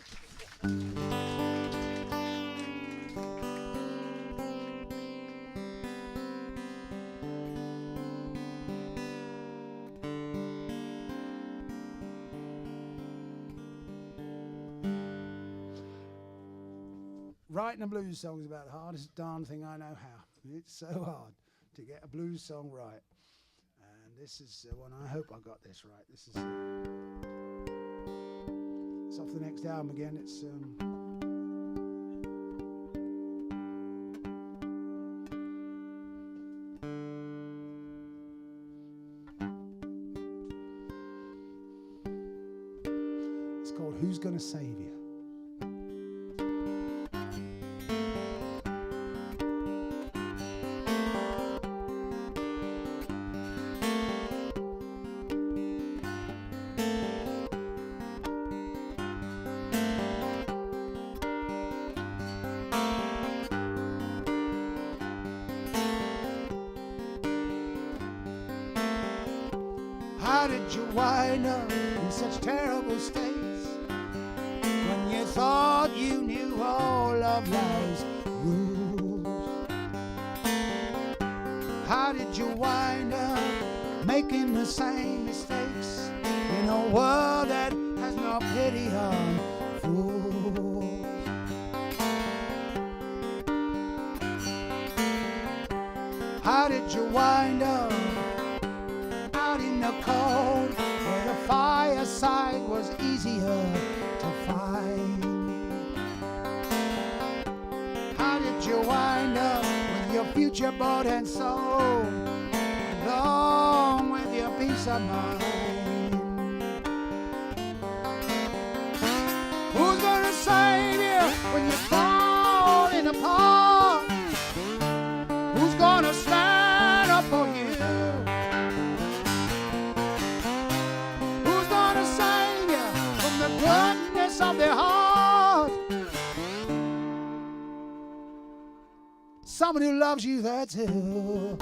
Writing a blues song is about the hardest darn thing I know how. It's so hard to get a blues song right. And this is one, I hope I got this right. This is it's off the next album again. It's called Who's Gonna Save You? How did you wind up in such terrible states when you thought you knew all of life's rules? How did you wind up making the same mistakes in a world that has no pity on fools? How did you wind up in the cold where the fireside was easier to find? How did you wind up with your future bought and sold along with your peace of mind? Who's gonna save you when you're falling apart? Who's gonna stand up for you? Goodness of their heart. Someone who loves you there too.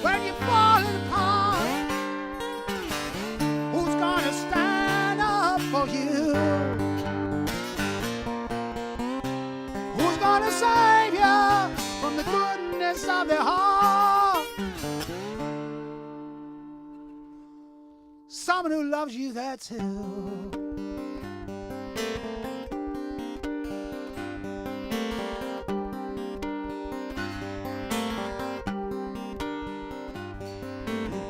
when you're falling apart? Who's gonna stand up for you? Who's gonna save you from the goodness of their heart? Someone who loves you, that's who.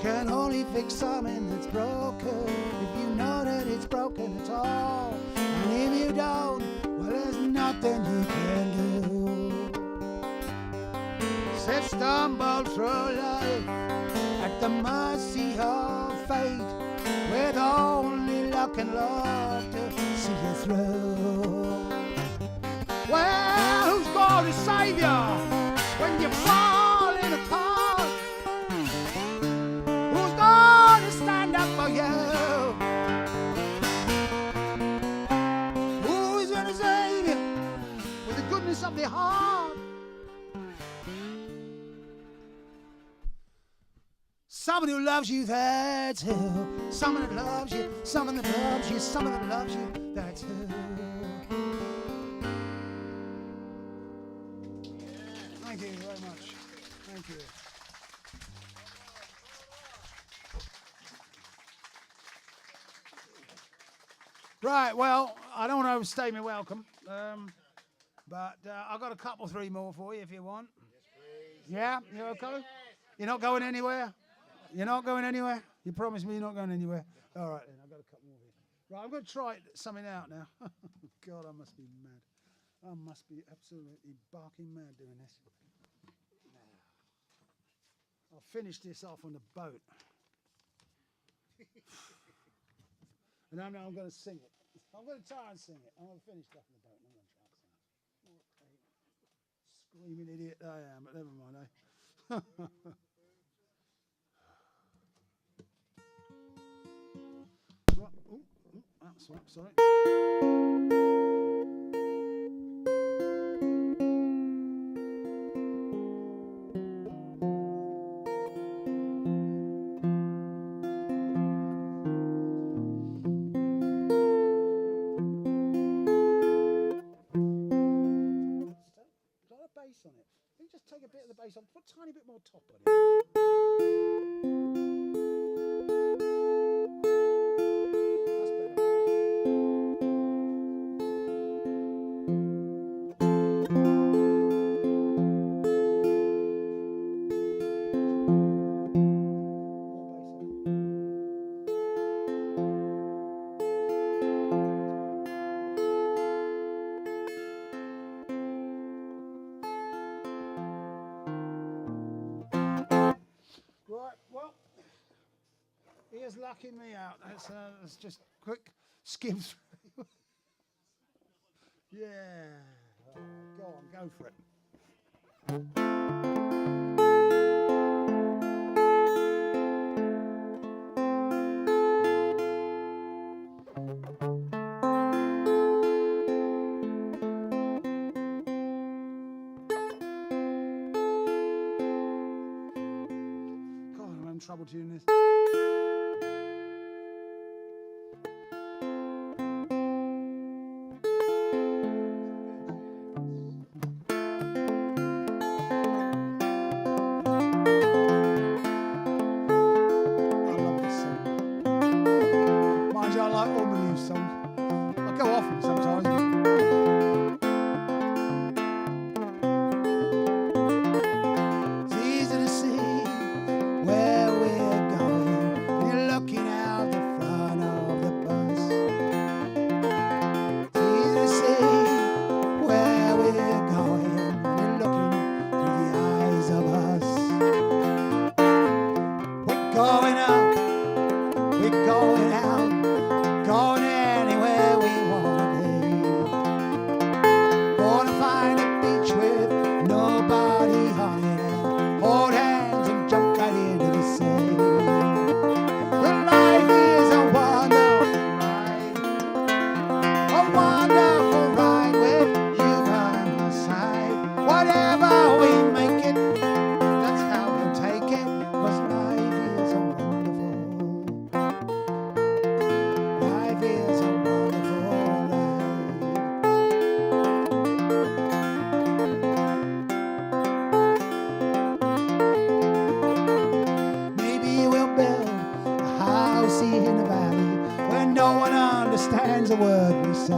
Can only fix something that's broken if you know that it's broken at all. And if you don't, well, there's nothing you can do. Said stumble through life at the mercy of fate, with only luck and love to see you through. Well, who's going to save you when you're falling apart? Stand up for you. Who is going to save you with the goodness of their heart? Someone who loves you, that's who. Someone that loves you, someone that loves you, someone that loves you, that's who. Thank you very much. Thank you. Right, well, I don't want to overstay my welcome, but I've got a couple, three more for you if you want. Yes, please. Yeah, you okay? You're not going anywhere? You're not going anywhere? You promise me you're not going anywhere? All right, then, I've got a couple more here. Right, I'm going to try something out now. God, I must be mad. I must be absolutely barking mad doing this. I'll finish this off on the boat. And I'm going to sing it. I'm going to try and sing it. I'm going to finish stuff in the boat and I'm going to try and sing it. Screaming idiot I am, but never mind, eh? Sorry. On it. Let me just take a bit of the bass on, put a tiny bit more top on it. That's better. Here's lucking me out. Let's just quick skim through. Yeah. Go on, go for it. God, I'm having trouble tuning this. Whatever we make it, that's how we'll take it. understands a word we say.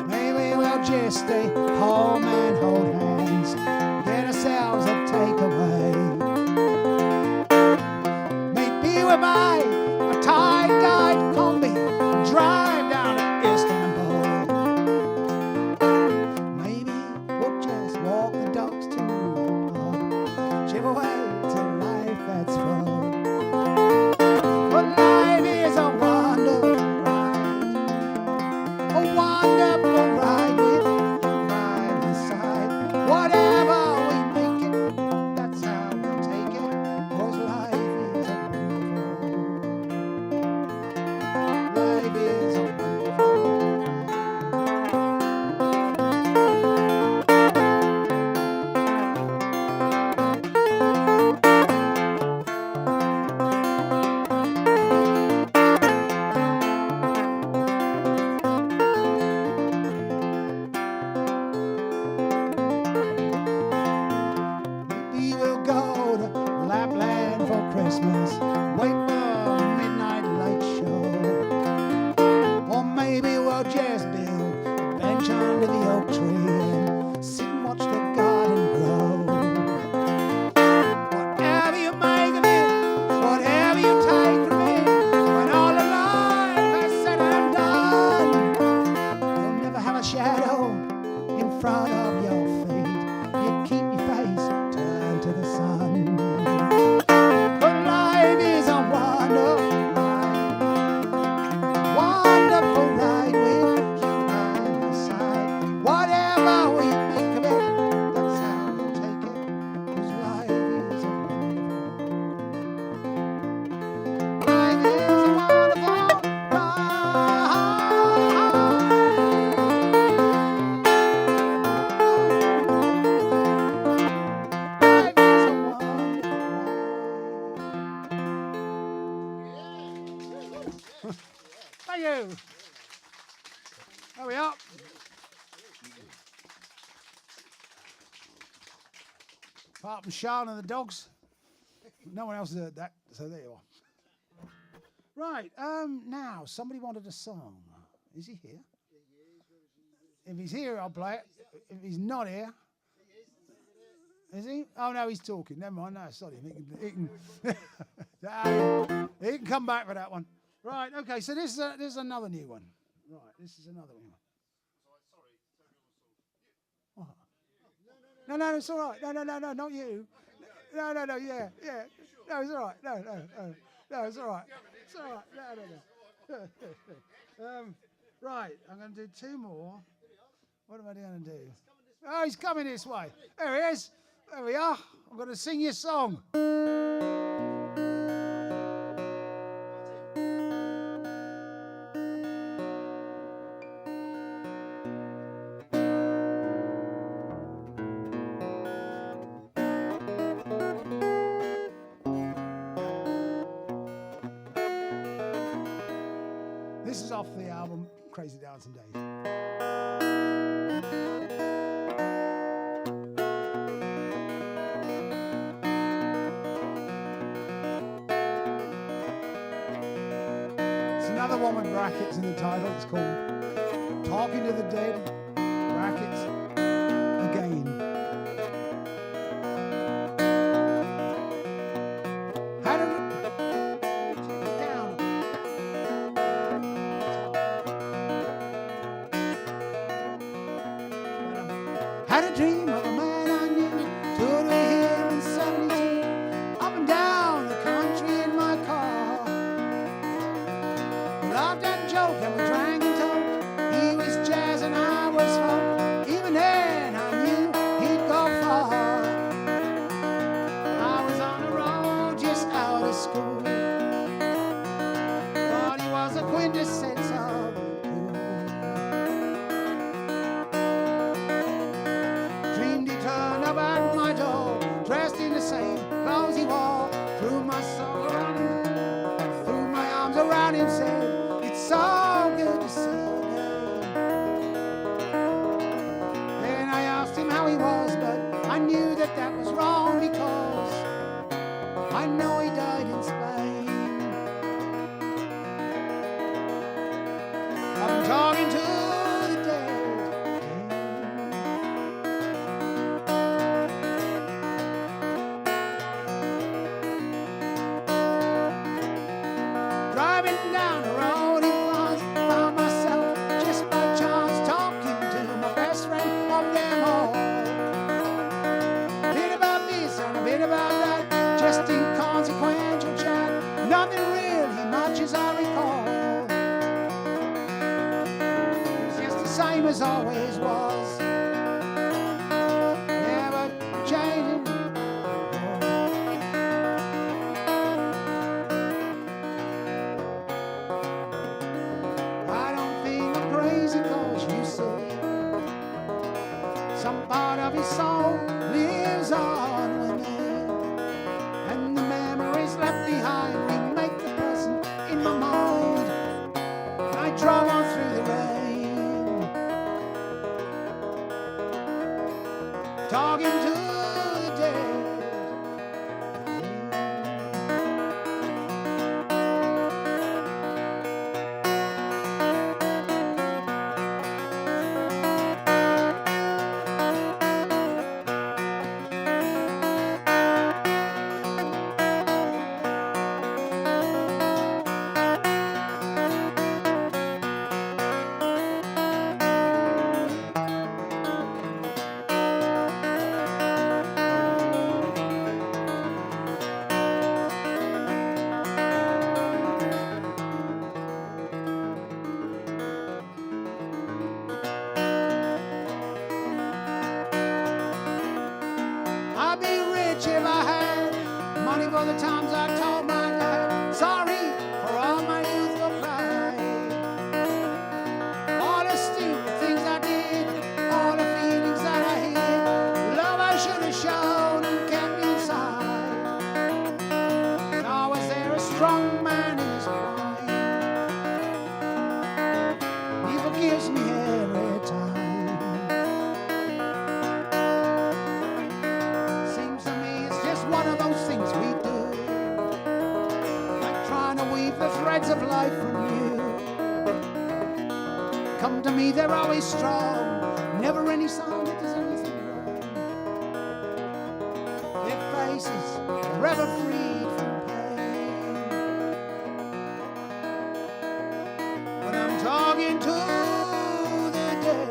Maybe we'll just stay home and hold hands, get ourselves a takeaway. Maybe we'll buy a tie-dyed combi and drive down to Istanbul. Maybe we'll just walk the dogs to the pub, chip away to life that's full. But life is a wonderful ride, a wonderful ride with you by my side. Whatever we make it, that's how we'll take it, 'cause life is a wonderful, life is a wonderful Maybe we'll go to Lapland for Christmas, wait for a midnight light show. Or maybe we'll just build a bench under the oak tree and sit and watch the garden grow. Whatever you make of it, whatever you take from it, when all of life is said and done, you'll never have a shadow in front of your feet. You keep your face turned to the sun. But life is a wonderful ride with you by my side. Whatever we make of it, that's how we take it, 'cause life is a wonderful, life is a wonderful ride. Life is a wonderful ride. Thank you. There we are. Apart from Sean and the dogs, no one else heard that, so there you are. Right, now, somebody wanted a song. Is he here? If he's here, I'll play it. If he's not here... Is he? Oh, no, he's talking. Never mind. No, sorry. He can come back for that one. Right, okay, so this is another new one. Right, this is another new one. What? No, it's all right. No, not you. No, yeah. No, it's all right. No, it's all right. It's all right. No. Right, I'm going to do two more. What am I going to do? Oh, he's coming this way. There he is. There we are. I'm going to sing you a song. This is off the album Crazy Dancing Days. It's another one with brackets in the title. It's called Talking to the Dead, brackets, again. Had a dream of a man I knew, toured with him in 72, up and down the country in my car. We laughed and joked and we drank and talked. He was jazz and I was folk. Even then I knew he'd go far. I was on the road just out of school, but he was a quintessence of cool. Turned up at my door, dressed in the same clothes he wore. Threw my soul around him, threw my arms around him, said, "It's so good to see you again." Then I asked him how he was, but I knew that that was wrong, because I know he died in Spain. bit about that, just inconsequential chat. Nothing really much as I recall. It's just the same as always was. Never changing. I don't think I'm crazy 'cause you say some part of his soul lives on with me, and the memories left behind remake the person in my mind. I drove on through the rain, talking to the dead. I'd be rich if I had money for the times I told my dad. Sorry for all my youthful pride, all the stupid things I did, all the feelings that I hid, love I should have shown and kept inside. Nor was there a strong man in his prime. He forgives me every time. One of those things we do, like trying to weave the threads of life from you. Come to me, they're always strong, never any sign that there's anything wrong. Their faces forever freed from pain. But I'm talking to the dead.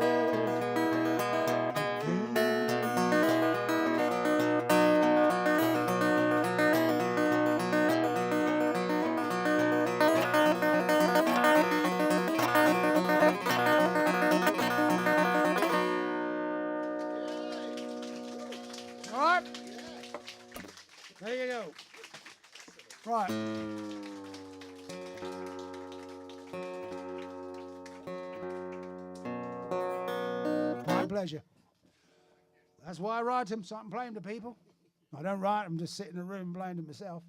There you go. Right. My pleasure. That's why I write them, so I can play them to people. I don't write them, just sit in a room playing to myself.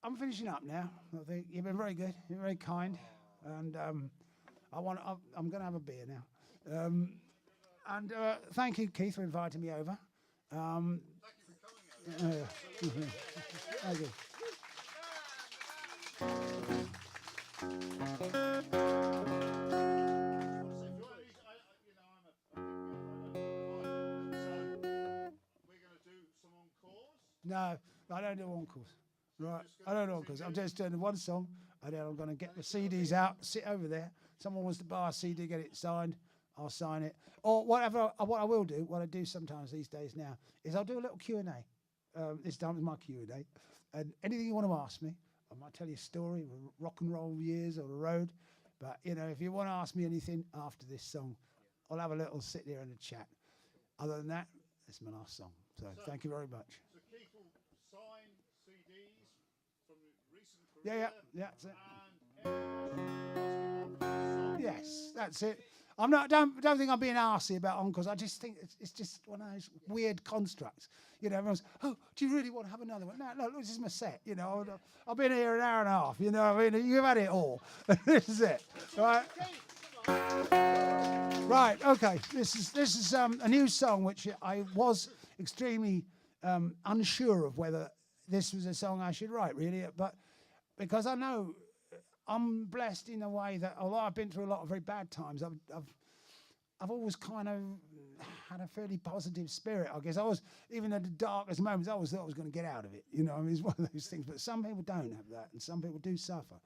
I'm finishing up now. I think you've been very good. You're very kind, and I'm going to have a beer now. And thank you, Keith, for inviting me over. Thank you. Thank you. No, I don't do encores. Right, I don't do encores. I'm just doing one song, and then I'm going to get the CDs out, sit over there. Someone wants to buy a CD, get it signed, I'll sign it. Or whatever. What I will do, what I do sometimes these days now, is I'll do a little Q&A. This time is my Q&A. And anything you want to ask me, I might tell you a story of rock and roll years or the road. But, you know, if you want to ask me anything after this song, I'll have a little sit there and a chat. Other than that, it's my last song. So thank you very much. So Keith will sign CDs from recent career. Yeah, that's it. And yes, that's it. I'm not. Don't think I'm being arsey about encores. I just think it's just one of those weird constructs. You know, everyone's, oh, do you really want to have another one? No, look, this is my set. You know, I've been here an hour and a half. You know, I mean, you've had it all. This is it, right? Right. Okay. This is a new song which I was extremely unsure of whether this was a song I should write, really, but because I know I'm blessed in a way that, although I've been through a lot of very bad times, I've always kind of had a fairly positive spirit. I guess I was, even at the darkest moments, I always thought I was going to get out of it. You know, I mean, it's one of those things. But some people don't have that, and some people do suffer.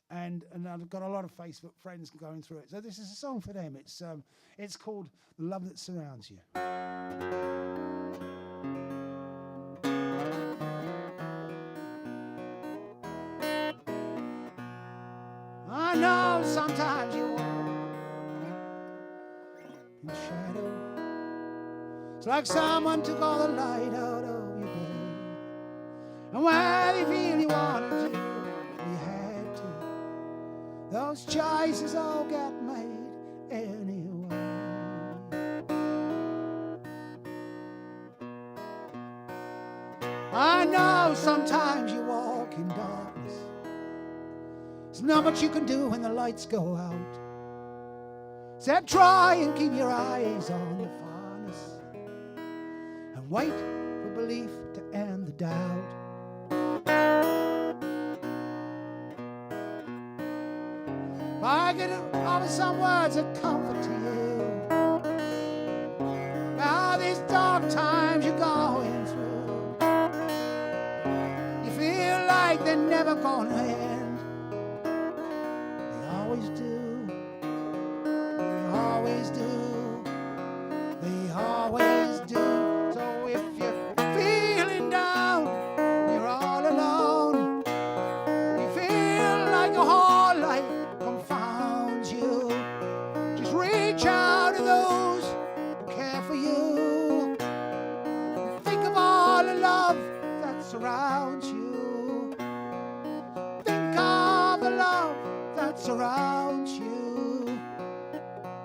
And I've got a lot of Facebook friends going through it. So this is a song for them. It's called "The Love That Surrounds You." know sometimes you walk in shadow. It's like someone took all the light out of your day. And when you feel you wanted to, you had to. Those choices all get made anyway. I know sometimes you walk in darkness. There's not much you can do when the lights go out. So try and keep your eyes on the farness and wait for belief to end the doubt. If I could offer some words of comfort to you about these dark times you're going through, you feel like they're never gonna end. They always do. They always do. They always do. So if you're feeling down, you're all alone, you feel like a whole life confounds you, just reach out to those who care for you. Think of all the love that surrounds you. Think of the love that surrounds you.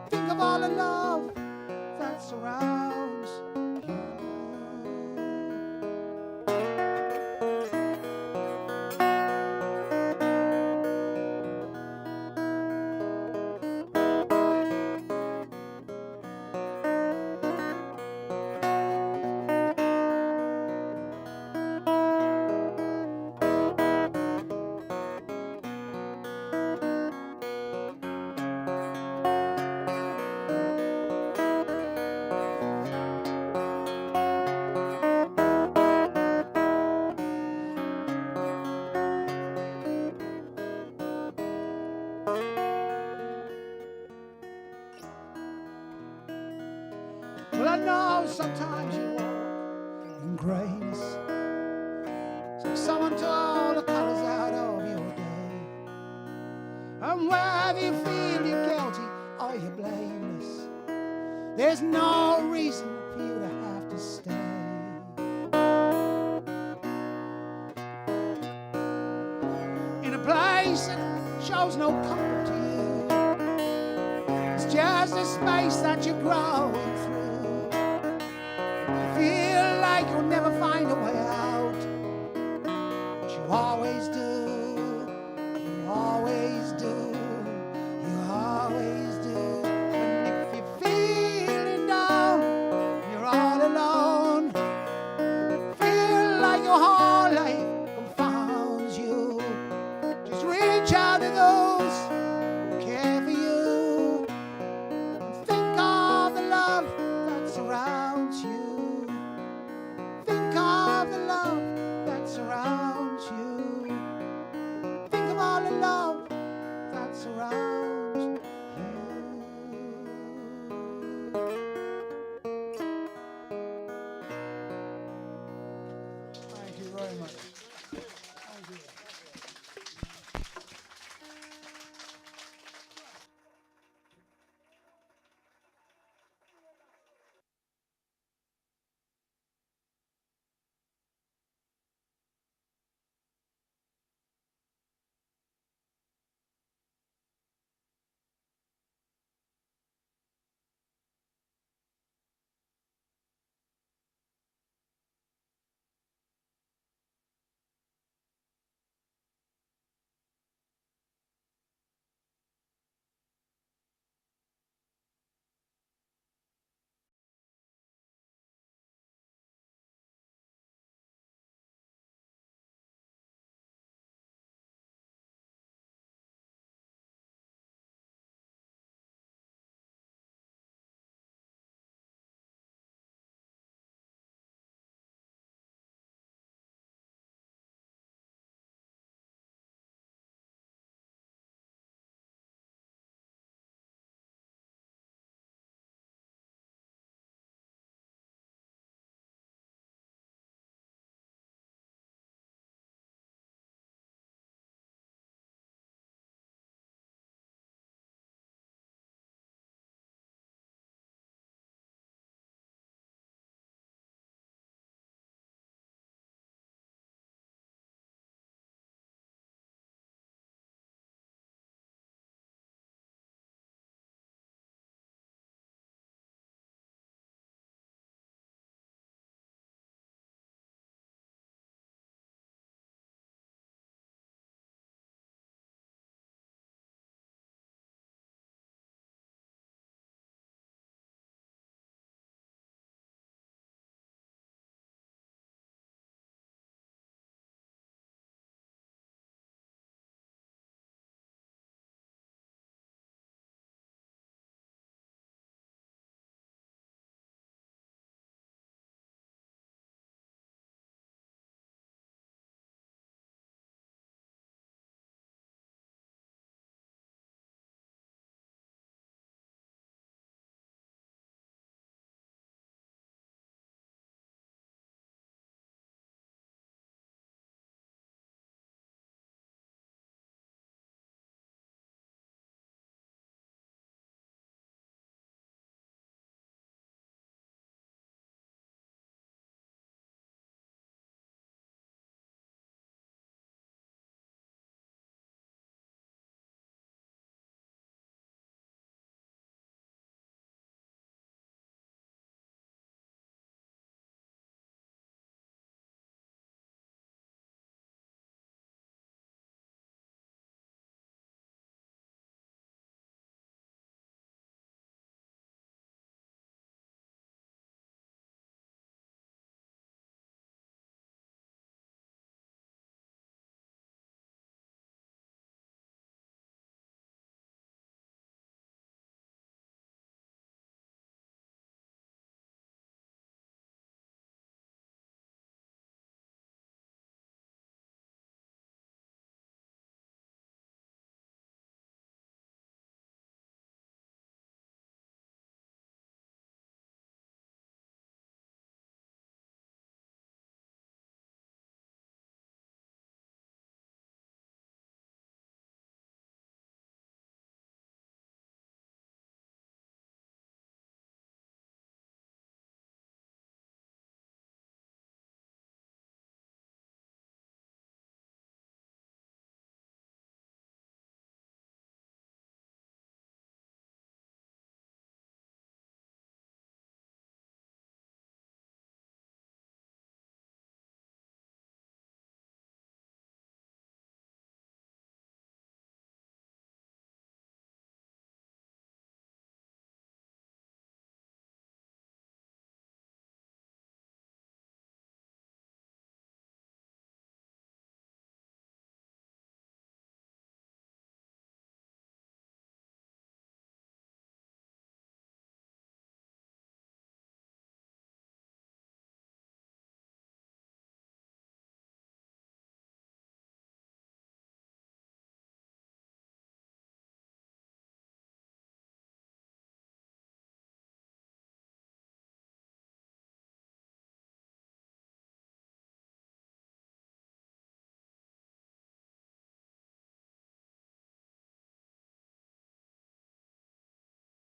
Think of all the love that surrounds you. Well, I know sometimes you walk in grayness. It's like someone took all the colors out of your day. And whether you feel you're guilty or you're blameless, there's no reason for you to have to stay. In a place that shows no comfort to you, it's just a space that you're growing through. You feel like you'll never find a way out, but you always do. You always do. You always do. And if you're feeling down, you're all alone, feel like your whole life confounds you, just reach out to those who care for you and think of the love that surrounds you. Think of the love that surrounds you. Think of all the love that surrounds you. Thank you very much.